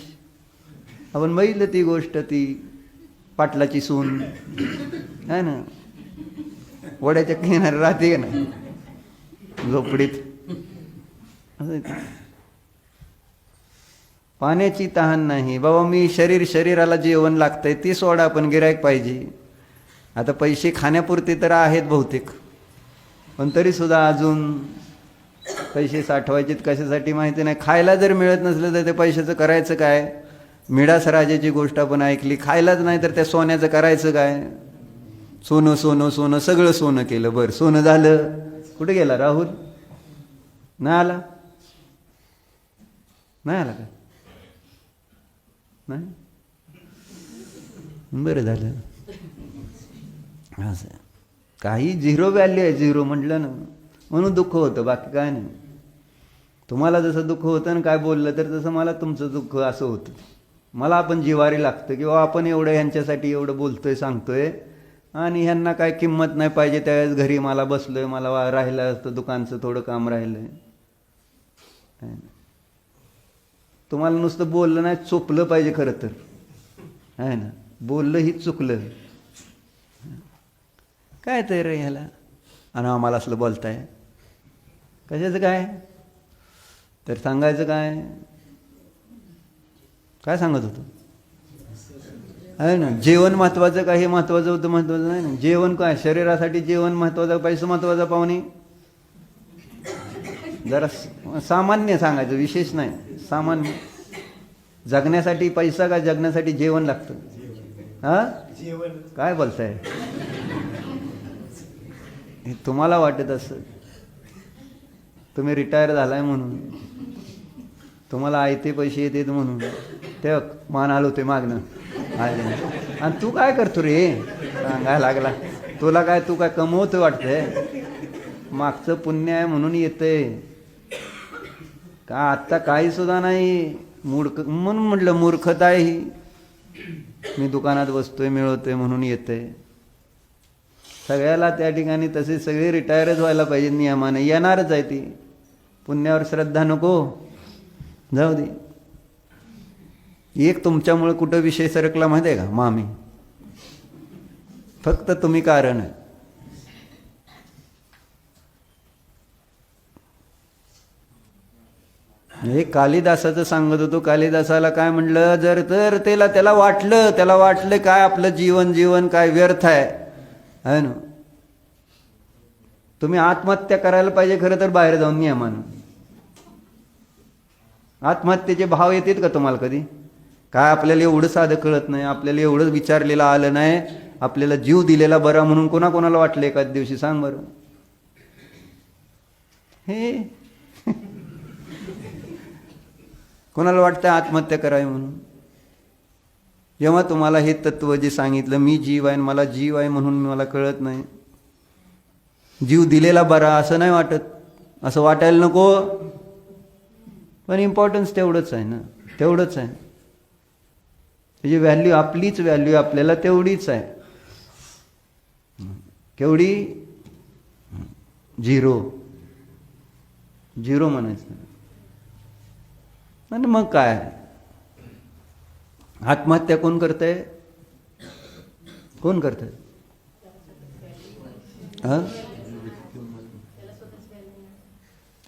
आपण बघितलं ती गोष्ट, ती पाटलाची सून आहे ना, वड्याच्या किनारी राहते का नाही, झोपडीत. पाण्याची तहान नाही बाबा. मी शरीराला जेवण लागतंय ते सोडा, पण गिरायक पाहिजे. आता पैसे खाण्यापुरते तर आहेत बहुतेक, पण तरी सुद्धा अजून पैसे साठवायचे कशासाठी माहिती नाही. खायला जर मिळत नसलं तर ते पैशाचं करायचं काय. मिडास राजाची गोष्ट आपण ऐकली. खायलाच नाही तर त्या सोन्याचं करायचं काय. सोनं सोनं सोनं, सगळं सोनं केलं. बरं, सोनं झालं, कुठे गेला राहुल, नाही आला. नाही आला का, नाही, बरं झालं. असं काही झिरो व्हॅल्यू आहे, झिरो म्हटलं ना, म्हणून दुःख होतं, बाकी काय नाही. तुम्हाला जसं दुःख होतं ना काय बोललं तर, तसं मला तुमचं दुःख असं होतं. मला आपण जिवारी लागतं किंवा आपण एवढं ह्यांच्यासाठी एवढं बोलतोय सांगतोय आणि ह्यांना काय किंमत नाही पाहिजे. त्यावेळेस घरी मला बसलोय, मला राहिलं असतं दुकानचं थोडं काम राहिलंय. तुम्हाला नुसतं बोललं नाही, चुकलं पाहिजे खरं तर, आहे ना. बोललं ही चुकलं काय तर ह्याला, आणि आम्हाला असलं बोलताय कशाचं काय, तर सांगायचं काय, काय सांगत होतो, आहे ना. जेवण महत्वाचं का, हे महत्वाचं होतं, महत्वाचं नाही ना. जेवण काय, शरीरासाठी जेवण महत्वाचं, पैसा महत्वाचा, पाहुणे जरा सामान्य सांगायचं, विशेष नाही, सामान्य. जगण्यासाठी पैसा का, जगण्यासाठी जेवण लागतं. हा, काय बोलताय, हे तुम्हाला वाटत असं, तुम्ही रिटायर झालाय म्हणून, तुम्हाला आयते पैसे येतात म्हणून ते मान आलो ते मागणं, आणि तू काय करतो रे सांगायला लागला. तुला काय, तू काय कमवतो वाटतंय, मागचं पुण्य आहे म्हणून येतंय का, आत्ता काही सुद्धा नाही. मूर्ख म्हणून म्हटलं, मूर्खता आहे ही. मी दुकानात बसतोय, मिळवतोय म्हणून येतंय. सगळ्याला त्या ठिकाणी तसे सगळे रिटायरच व्हायला पाहिजे नियमाने, येणारच आहे ती. पुण्यावर श्रद्धा नको, जाऊ दे. एक तुमच्यामुळे कुठं विषय सरकला माहिती आहे का, मामी, फक्त तुम्ही कारण आहे. हे कालिदासाचं सांगत होतो. कालिदासाला काय म्हणलं, जर तर त्याला वाटलं काय आपलं जीवन काय व्यर्थ आहे ना. तुम्ही आत्महत्या करायला पाहिजे खरं तर बाहेर जाऊन नियमानं. आत्महत्येचे भाव येतात का तुम्हाला कधी, काय आपल्याला एवढं साधं कळत नाही, आपल्याला एवढं विचारलेलं आलं नाही, आपल्याला जीव दिलेला बरा म्हणून कोणाकोणाला वाटलं एखाद दिवशी, सांग बरं. हे कोणाला वाटतं आत्महत्या करावी म्हणून. जेव्हा तुम्हाला हे तत्व जे सांगितलं, मी जीव आहे, मला जीव आहे म्हणून मला कळत नाही, जीव दिलेला बरा असं नाही वाटत, असं वाटायला नको. पण इम्पॉर्टन्स तेवढंच आहे ना, तेवढंच आहे. त्याची व्हॅल्यू, आपलीच व्हॅल्यू आपल्याला तेवढीच आहे. केवढी, झिरो, झिरो म्हणायचं. आणि मग काय, आत्महत्या कोण करतंय, कोण करतंय,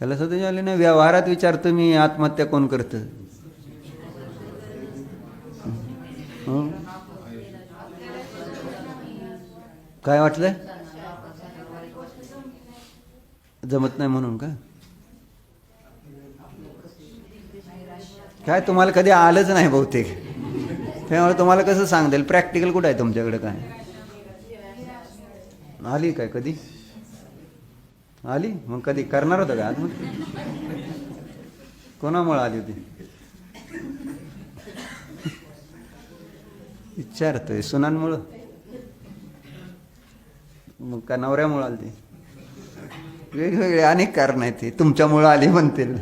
त्याला स्वतःची आले नाही. व्यवहारात विचारतो मी, आत्महत्या कोण करतं, काय वाटलंय, जमत नाही म्हणून का, काय तुम्हाला कधी आलंच नाही बहुतेक, त्यामुळे तुम्हाला कसं सांगता येईल. प्रॅक्टिकल कुठं आहे तुमच्याकडे, काय आली काय, कधी आली, मग कधी करणार होतं का आत्महत्या, कोणामुळे आली होती विचारतोय, सुनांमुळं, मग का नवऱ्यामुळं आली ती, वेगवेगळे अनेक कारण आहेत, ते तुमच्यामुळं आली म्हणतील.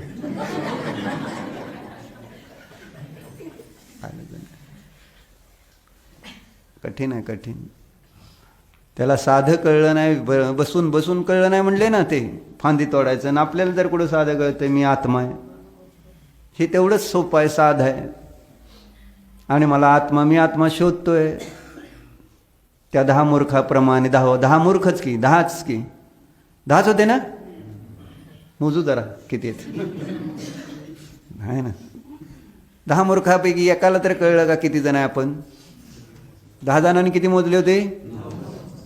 कठीण आहे, कठीण. त्याला साधं कळलं नाही, बसून बसून कळलं नाही म्हणले ना, ते फांदी तोडायचं. आणि आपल्याला जर कुठं साधं कळतंय, मी आत्मा आहे, हे तेवढंच सोपं आहे, साधं आहे. आणि मला मी आत्मा शोधतोय. त्या 10 मूर्खाप्रमाणे 10 मूर्खच की, 10च होते ना, मोजू जरा किती आहेत, आहे ना. 10 मूर्खापैकी एकाला तर कळलं का किती जण आहे आपण, 10 जणांनी किती मोजले होते,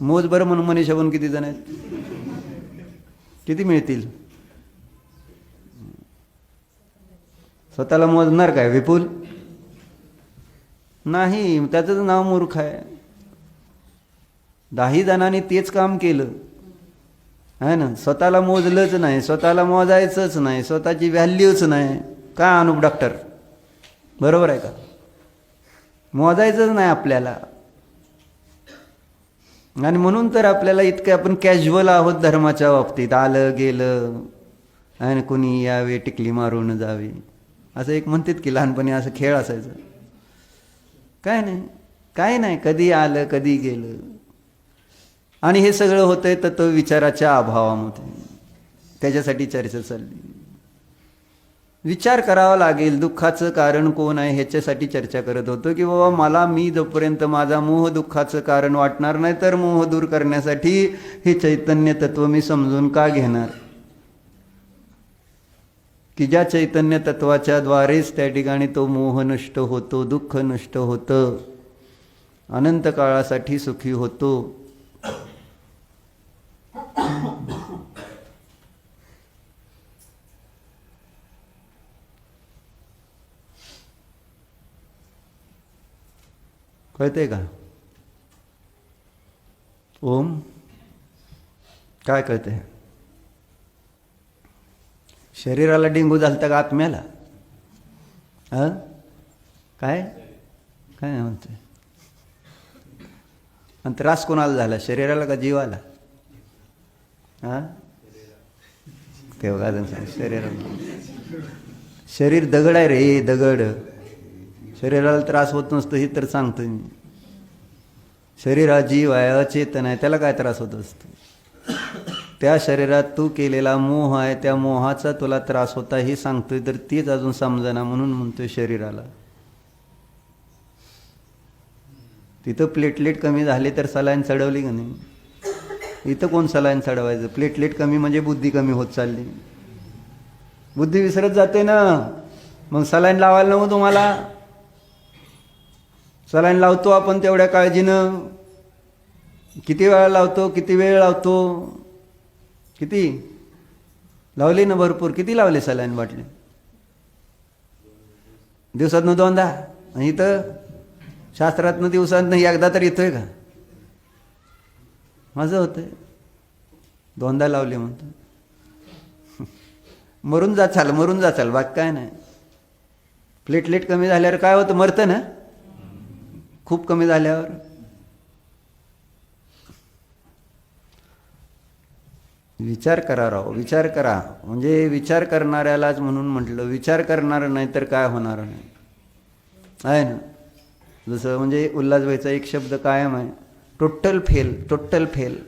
मोज बरं म्हणून मनीषा बनून किती जण आहेत, किती मिळतील. स्वतःला मोजणार काय विपुल, नाही, त्याचं नाव मूर्ख आहे. 10 जणांनी तेच काम केलं, आहे ना. स्वतःला मोजलंच नाही, स्वतःला मोजायचंच नाही, स्वतःची व्हॅल्यूच नाही. का अनुप डॉक्टर, बरोबर आहे का, मोजायचंच नाही आपल्याला. आणि म्हणून तर आपल्याला इतकं आपण कॅज्युअल आहोत धर्माच्या बाबतीत. आलं गेलं आणि कुणी यावे टिकली मारून जावी, असं एक म्हणतात की लहानपणी असं खेळ असायचं. काय नाही, कधी आलं कधी गेलं. आणि हे सगळं होतंय तत्वविचाराच्या अभावामध्ये. त्याच्यासाठी चर्चा चालली. विचार करावा लागेल दुःखाचं कारण कोण आहे ह्याच्यासाठी चर्चा करत होतो की बाबा मला मी जोपर्यंत माझा मोह दुःखाचं कारण वाटणार नाही तर मोह दूर करण्यासाठी हे चैतन्य तत्व मी समजून का घेणार. की ज्या चैतन्य तत्वाच्या द्वारेच त्या ठिकाणी तो मोह नष्ट होतो, दुःख नष्ट होतं, अनंत काळासाठी सुखी होतो. कळते का? ओम काय कळते? शरीराला डेंगू झालता का आत्म्याला? काय काय म्हणते? आणि त्रास कोणाला झाला, शरीराला का जीवाला? तेव्हा शरीराला. शरीर दगड आहे रे, दगड. शरीराला त्रास होत नसतो हे तर सांगतो मी. शरीर हा जीव आहे, अचेतन आहे, त्याला काय त्रास होत असतो? त्या शरीरात तू केलेला मोह आहे, त्या मोहाचा तुला त्रास होता हे सांगतोय, तर तीच अजून समजना म्हणून म्हणतोय शरीराला. तिथं प्लेटलेट कमी झाले तर सलाईन चढवली का नाही? इथं कोण सलाईन चढवायचं? प्लेटलेट कमी म्हणजे बुद्धी कमी होत चालली. बुद्धी विसरत जाते ना. मग सलाईन लावायला नको तुम्हाला? सलाईन लावतो आपण तेवढ्या काळजीनं. किती वेळा लावतो, किती वेळ लावतो? किती लावली ना? भरपूर. किती लावले सलाईन बाटले? दिवसातनं 2दा. आणि इथं शास्त्रातनं दिवसातनं एकदा तर येतोय का? माझं होतंय 2दा लावले म्हणतो. मरून जाचाल, मरून जाचाल, बाकी काय नाही. प्लेटलेट कमी झाल्यावर काय होतं? मरतं ना खूप कमी झाल्यावर. विचार करा राव, विचार करा. म्हणजे विचार करणाऱ्यालाच म्हणून म्हटलं, विचार करणार नाही तर काय होणार नाही, आहे ना. जसं म्हणजे उल्हासभाईचा एक शब्द कायम आहे, टोटल फेल. Total fail.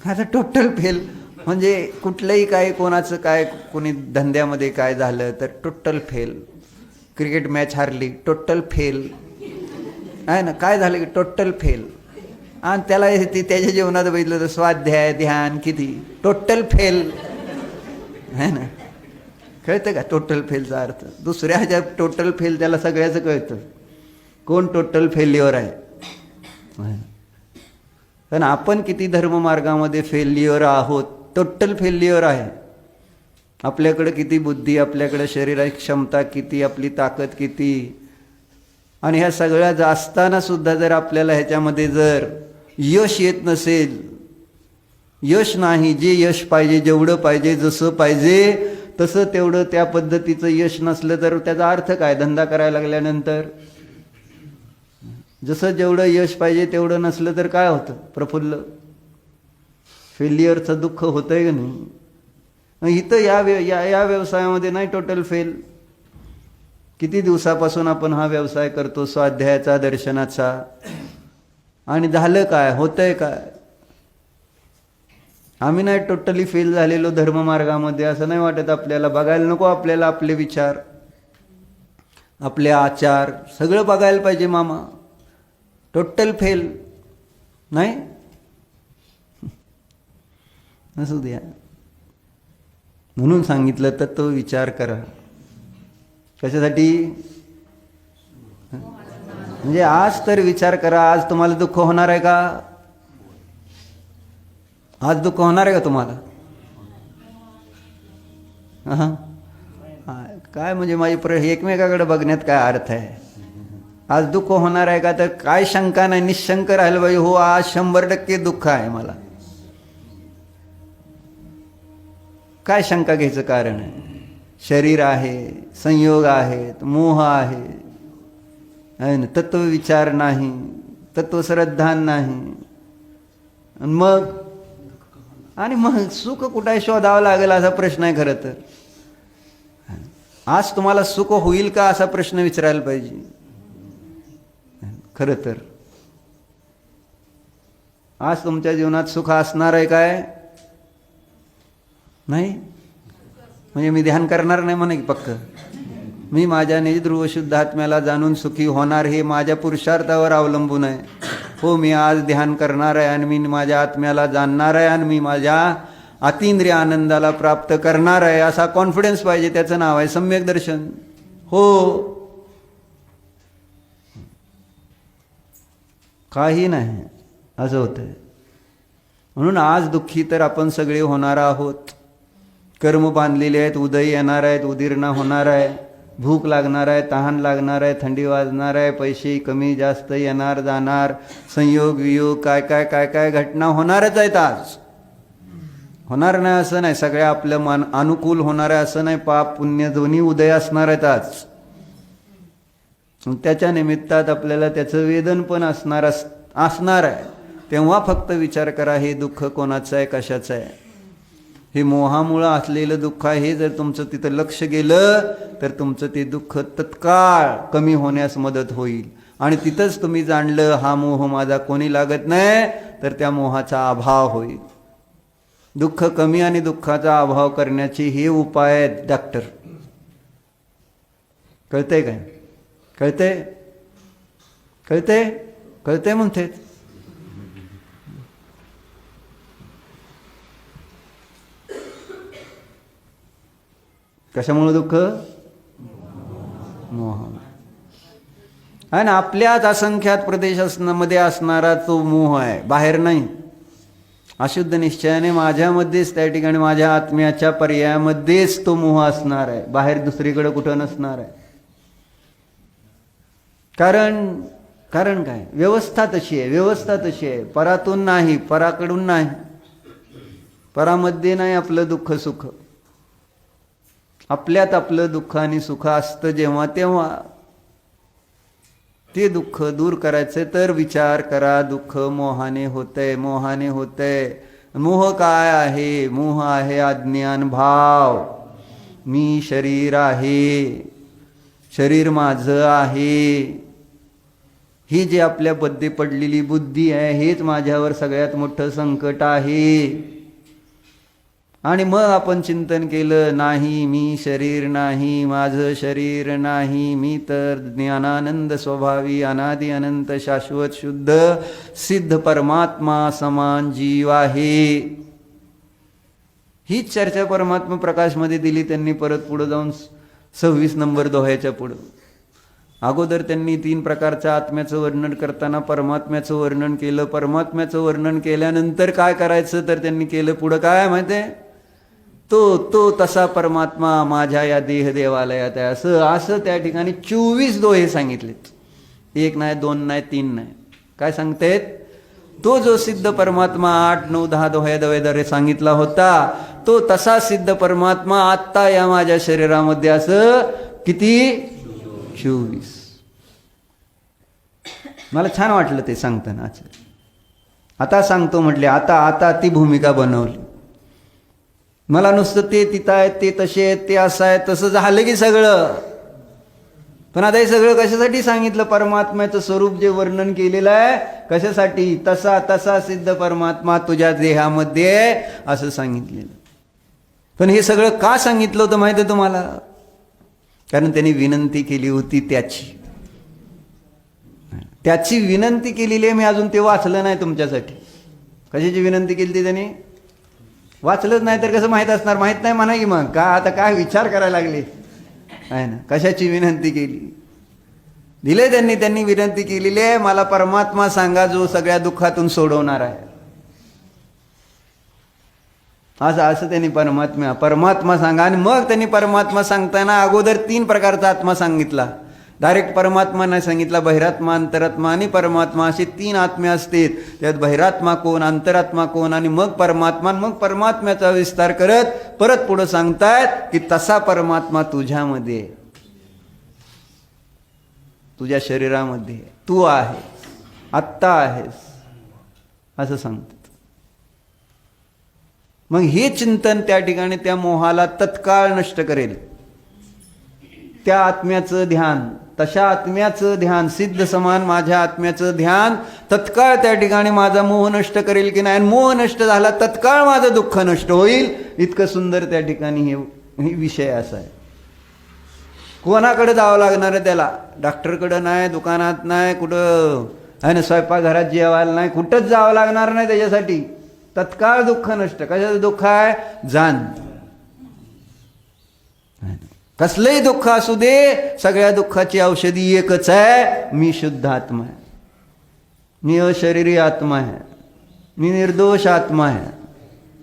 आता टोटल फेल म्हणजे कुठलंही काय, कोणाचं काय, कोणी धंद्यामध्ये काय झालं तर टोटल फेल. क्रिकेट मॅच हारली, टोटल फेल, आहे ना. काय झालं की टोटल फेल. आणि त्याला त्याच्या जीवनात बघितलं तर स्वाध्याय, ध्यान, किती टोटल फेल, है ना. कळतं का टोटल फेलचा अर्थ? दुसऱ्या ह्याच्या टोटल फेल त्याला सगळ्याचं कळतं. कोण टोटल फेल्युअर आहे. पण आपण किती धर्ममार्गामध्ये फेल्युअर आहोत, टोटल फेल्युअर आहे. आपल्याकडे किती बुद्धी, आपल्याकडे शरीराची क्षमता किती, आपली ताकद किती, आणि ह्या सगळ्या असताना सुद्धा जर आपल्याला ह्याच्यामध्ये जर यश येत नसेल, यश नाही, जे यश पाहिजे, जेवढं पाहिजे, जसं पाहिजे तसं तेवढं त्या पद्धतीचं यश नसलं तर त्याचा अर्थ काय? धंदा करायला लागल्यानंतर जसं जेवढं यश पाहिजे तेवढं नसलं तर काय होतं? प्रफुल्ल. फेल्युअरचं दुःख होतंय का नाही? इथं या व्यवसायामध्ये नाही टोटल फेल. किती दिवसापासून आपण हा व्यवसाय करतो स्वाध्यायाचा, दर्शनाचा, आणि झालं काय? होतंय काय? आम्ही नाही टोटली फेल झालेलो धर्ममार्गामध्ये असं नाही वाटत आपल्याला? बघायला नको आपल्याला आपले विचार, आपले आचार, सगळं बघायला पाहिजे मामा. टोटल फेल नाही असू द्या. म्हणून सांगितलं तत्व विचार करा. कशासाठी? म्हणजे आज तर विचार करा. आज तुम्हाला दुःख होणार आहे का? आज दुःख होणार आहे का तुम्हाला? काय म्हणजे माझी एकमेकाकडे बघण्यात काय अर्थ आहे? आज दुःख होणार आहे का? तर काय शंका नाही, निशंक राहिलं पाहिजे. हो, आज 100% दुःख आहे मला. काय शंका घ्यायचं कारण आहे? शरीर आहे, संयोग आहेत, मोह आहे, तत्व विचार नाही, तत्वश्रद्धान नाही. आणि मग सुख कुठे शोधावं लागेल असा प्रश्न आहे खरं तर. आज तुम्हाला सुख होईल का असा प्रश्न विचारायला पाहिजे खरं तर. आज तुमच्या जीवनात सुख असणार आहे काय? नाही. म्हणजे मी ध्यान करणार नाही म्हणे की पक्क. मी माझ्या निजध्रुव शुद्ध आत्म्याला जाणून सुखी होणार हे माझ्या पुरुषार्थावर अवलंबून आहे. हो, मी आज ध्यान करणार आहे आणि मी माझ्या आत्म्याला जाणणार आहे आणि मी माझ्या अतींद्रिय आनंदाला प्राप्त करणार आहे असा कॉन्फिडन्स पाहिजे. त्याचं नाव आहे सम्यक दर्शन. हो, काही नाही असं होतंय. म्हणून आज दुःखी तर आपण सगळे होणार आहोत. कर्म बांधलेले आहेत, उदय येणार आहेत, उदीर्णा होणार आहे, भूक लागणार आहे, तहान लागणार आहे, थंडी वाजणार आहे, पैसे कमी जास्त येणार जाणार, संयोग वियोग काय काय काय काय घटना होणारच आहेत. आज होणार नाही असं नाही. सगळ्या आपल्या मन अनुकूल होणार आहे असं नाही. पाप पुण्य दोन्ही उदय असणार आहेत आज. त्याच्या निमित्तात आपल्याला त्याचं वेदन पण असणार आहे. तेव्हा फक्त विचार करा, हे दुःख कोणाचं आहे, कशाचं आहे. हे मोहामुळं असलेलं दुःख आहे. हे जर तुमचं तिथं लक्ष गेलं तर तुमचं ते दुःख तत्काळ कमी होण्यास मदत होईल. आणि तिथंच तुम्ही जाणलं हा मोह माझा कोणी लागत नाही, तर त्या मोहाचा अभाव होईल. दुःख कमी आणि दुःखाचा अभाव करण्याचे हे उपाय आहेत डॉक्टर. कळतंय काय? कळतंय? कळतंय? कळतंय म्हणते. कशामुळे दुःख? मोह. आणि आपल्याच असंख्यात प्रदेशामध्ये असणारा तो मोह आहे, बाहेर नाही. अशुद्ध निश्चयाने माझ्यामध्येच, त्या ठिकाणी माझ्या आत्म्याच्या पर्यायामध्येच तो मोह असणार आहे, बाहेर दुसरीकडे कुठं नसणार आहे. कारण काय? व्यवस्था तशी आहे. व्यवस्था तशी आहे. परातून नाही, पराकडून नाही. परामध्ये नाही आपलं दुःख सुख. आपल्यात आपलं दुःख आणि सुख असतं जेव्हा तेव्हा. ते दुःख दूर करायचे तर विचार करा. दुःख मोहाने होतंय, मोहाने होतंय. मोह काय आहे? मोह आहे अज्ञान भाव. मी शरीर आहे, शरीर माझं आहे, ही जी आपल्या बद्दे पडलेली बुद्धी आहे, हेच माझ्यावर सगळ्यात मोठं संकट आहे. आणि मग आपण चिंतन केलं, नाही मी शरीर नाही, माझं शरीर नाही, मी तर ज्ञानानंद स्वभावी अनादि अनंत शाश्वत शुद्ध सिद्ध परमात्मा समान जीव आहे. हीच चर्चा परमात्मा प्रकाशमध्ये दिली त्यांनी. परत पुढे जाऊन 26 नंबर दोह्याच्या पुढं अगोदर त्यांनी 3 प्रकारच्या आत्म्याचं वर्णन करताना परमात्म्याचं वर्णन केलं. परमात्म्याचं वर्णन केल्यानंतर काय करायचं तर त्यांनी केलं पुढं काय माहिती आहे? तो तसा परमात्मा माझ्या या देह देवालयात आहे असं त्या ठिकाणी 24 दोहे सांगितलेत. 1 नाही, 2 नाही, 3 नाही. काय सांगतेत? तो जो सिद्ध परमात्मा 8, 9, 10 दोह्याद्वारे सांगितला होता, तो तसा सिद्ध परमात्मा आत्ता या माझ्या शरीरामध्ये असं किती? 24. मला छान वाटलं ते सांगताना. आता सांगतो म्हटले. आता ती भूमिका बनवली. मला नुसतं ते तिथं आहेत, ते तसे आहेत, ते असं आहे, तसं झालं की सगळं. पण आता हे सगळं कशासाठी सांगितलं? परमात्म्याचं स्वरूप जे वर्णन केलेलं आहे कशासाठी? तसा सिद्ध परमात्मा तुझ्या देहामध्ये असं सांगितलेलं. पण हे सगळं का सांगितलं होतं माहिती आहे तुम्हाला? कारण त्यांनी विनंती केली होती त्याची विनंती केलेली आहे. मी अजून ते वाचलं नाही तुमच्यासाठी. कशाची विनंती केली ती त्यांनी? वाचलंच नाही तर कसं माहीत असणार? माहीत नाही म्हणा की मग का आता काय विचार करायला लागले आहे ना. कशाची विनंती केली? दिले त्यांनी विनंती केलेली आहे, मला परमात्मा सांगा जो सगळ्या दुःखातून सोडवणार आहे. असं त्यांनी परमात्मा सांगा. आणि मग त्यांनी परमात्मा सांगताना अगोदर 3 प्रकारचा आत्मा सांगितला. डायरेक्ट परमात्मा नाही सांगितला. बहिरात्मा, अंतरात्मा आणि परमात्मा असे 3 आत्मे असतात. त्यात बहिरात्मा कोण, अंतरात्मा कोण आणि मग परमात्मा. मग परमात्म्याचा विस्तार करत परत पुढे सांगतायत की तसा परमात्मा तुझ्यामध्ये, तुझ्या शरीरामध्ये तू आहे. आत्ता आहेस असं सांगतात. मग हे चिंतन त्या ठिकाणी त्या मोहाला तत्काळ नष्ट करेल. त्या आत्म्याचं ध्यान, तशा आत्म्याचं ध्यान, सिद्ध समान माझ्या आत्म्याचं ध्यान तत्काळ त्या ठिकाणी माझा मोह नष्ट करेल की नाही. मोह नष्ट झाला तत्काळ माझं दुःख नष्ट होईल. इतकं सुंदर त्या ठिकाणी हे विषय असा आहे. कोणाकडे जावं लागणार आहे त्याला? डॉक्टरकडं नाही, दुकानात नाही, कुठं आहे ना, स्वयंपाकघरात जेवायला नाही, कुठंच जावं लागणार नाही त्याच्यासाठी. तत्काळ दुःख नष्ट. कशाचं दुःख आहे? जाण. कसलंही दुःख असू दे, सगळ्या दुःखाची औषधी एकच आहे, मी शुद्ध आत्मा आहे, मी अशरीरी आत्मा आहे, मी निर्दोष आत्मा आहे,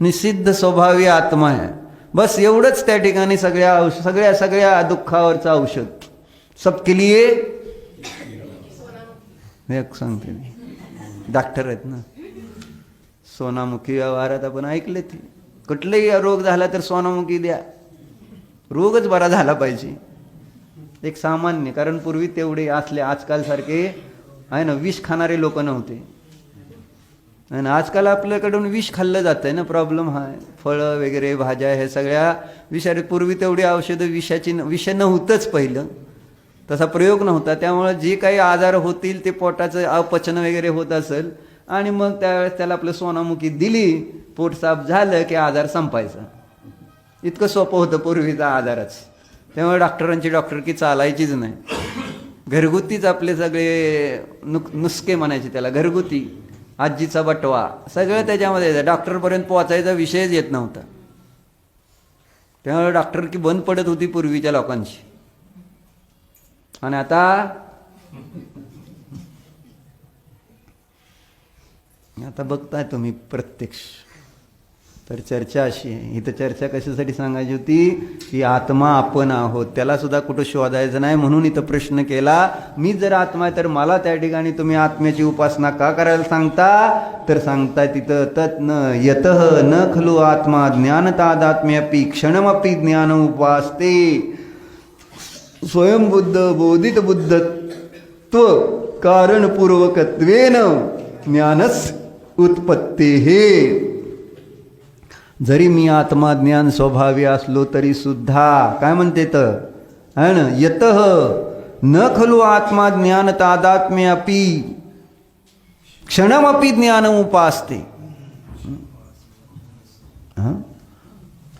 मी सिद्ध स्वभावी आत्मा आहे. बस एवढंच त्या ठिकाणी सगळ्या दुःखावरचं औषध. सबके लिए एक सांगते, डॉक्टर आहेत ना, सोनामुखी व्यवहारात आपण ऐकले ते. कुठलाही रोग झाला तर सोनामुखी द्या, रोगच बरा झाला पाहिजे. एक सामान्य, कारण पूर्वी तेवढे असले आजकालसारखे आहे ना विष खाणारे लोक नव्हते. आणि आजकाल आपल्याकडून विष खाल्लं जातं आहे ना, प्रॉब्लेम हा आहे. फळं वगैरे भाज्या हे सगळ्या विषारी. पूर्वी तेवढी औषधं विष नव्हतंच, पहिलं तसा प्रयोग नव्हता. त्यामुळे जे काही आजार होतील ते पोटाचं अपचन वगैरे होत असेल आणि मग त्यावेळेस त्याला आपलं सोनामुखी दिली, पोट साफ झालं की आजार संपायचा. इतकं सोपं होतं पूर्वीचा आजारच. त्यामुळे डॉक्टरांची डॉक्टरकी चालायचीच नाही. घरगुतीच आपले सगळे नुसके म्हणायचे त्याला, घरगुती. आजीचा बटवा सगळं त्याच्यामध्ये, डॉक्टरपर्यंत पोहोचायचा विषयच येत नव्हता. त्यामुळे डॉक्टरकी बंद पडत होती पूर्वीच्या लोकांची. आणि आता बघताय तुम्ही प्रत्यक्ष. तर चर्चा अशी आहे, इथं चर्चा कशासाठी सांगायची होती की आत्मा आपण आहोत, त्याला सुद्धा कुठं शोधायचं नाही. म्हणून इथं प्रश्न केला, मी जर आत्मा आहे तर मला त्या ठिकाणी तुम्ही आत्म्याची उपासना का करायला सांगता? तर सांगताय तिथं तत् न यतः न खलु आत्मा ज्ञानतादात्म्यपि क्षणमपि ज्ञान उपासते स्वयंबुद्ध बोधित बुद्धत्व कारणपूर्वकत्वेन ज्ञानस उत्पत्तेः. जरी मी आत्मा ज्ञान स्वभावी असलो तरी सुद्धा काय म्हणते तर है ना, यतः न खलु आत्मा ज्ञान तादात्म्य अपि क्षणमपि ज्ञान उपासते.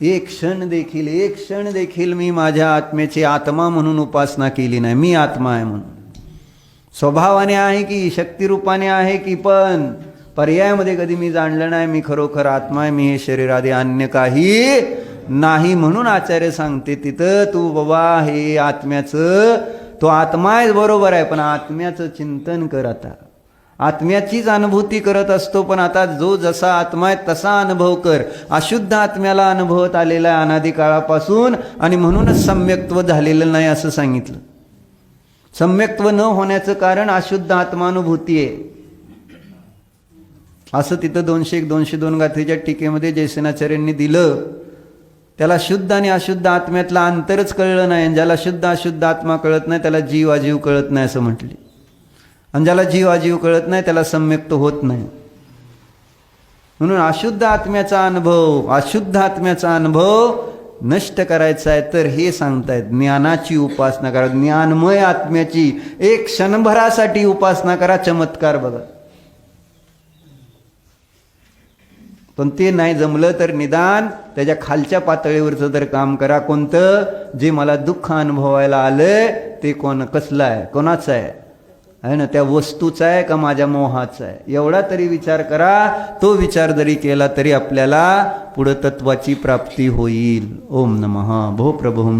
एक क्षण देखील मी माझ्या आत्म्याची आत्मा म्हणून उपासना केली नाही. मी आत्मा आहे म्हणून स्वभावाने आहे की शक्तिरूपाने आहे की, पण पर्यायामध्ये कधी मी जाणलं नाही मी खरोखर आत्मा आहे, मी हे शरीर आधी अन्य काही नाही. म्हणून आचार्य सांगते तिथं, तू बाबा हे आत्म्याचं, तो आत्मा आहे बरोबर आहे, पण आत्म्याचं चिंतन कर. आता आत्म्याचीच अनुभूती करत असतो, पण आता जो जसा आत्मा आहे तसा अनुभव कर. अशुद्ध आत्म्याला अनुभवत आलेला आहे अनादी काळापासून, आणि म्हणूनच सम्यक्त्व झालेलं नाही असं सांगितलं. सम्यक्त्व न होण्याचं कारण अशुद्ध आत्मानुभूती आहे असं तिथं 201-202 गाथेच्या टीकेमध्ये जयसेनाचार्यांनी दिलं. त्याला शुद्ध आणि अशुद्ध आत्म्यातला अंतरच कळलं नाही. ज्याला शुद्ध अशुद्ध आत्मा कळत नाही त्याला जीव अजीव कळत नाही असं म्हटले. आणि ज्याला जीव अजीव कळत नाही त्याला सम्यक्त होत नाही. म्हणून अशुद्ध आत्म्याचा अनुभव नष्ट करायचा आहे तर हे सांगतायत, ज्ञानाची उपासना करा. ज्ञानमय आत्म्याची एक क्षणभरासाठी उपासना करा. चमत्कार बघा. पण ते नाही जमलं तर निदान त्याच्या खालच्या पातळीवरचं तर काम करा. कोणतं? जे मला दुःख अनुभवायला आलंय ते कसलं आहे, कोणाचं आहे ना, त्या वस्तूचा आहे का माझ्या मोहाचा आहे, एवढा तरी विचार करा. तो विचार जरी केला तरी आपल्याला पुढं तत्वाची प्राप्ती होईल. ओम नमः. भो प्रभो मी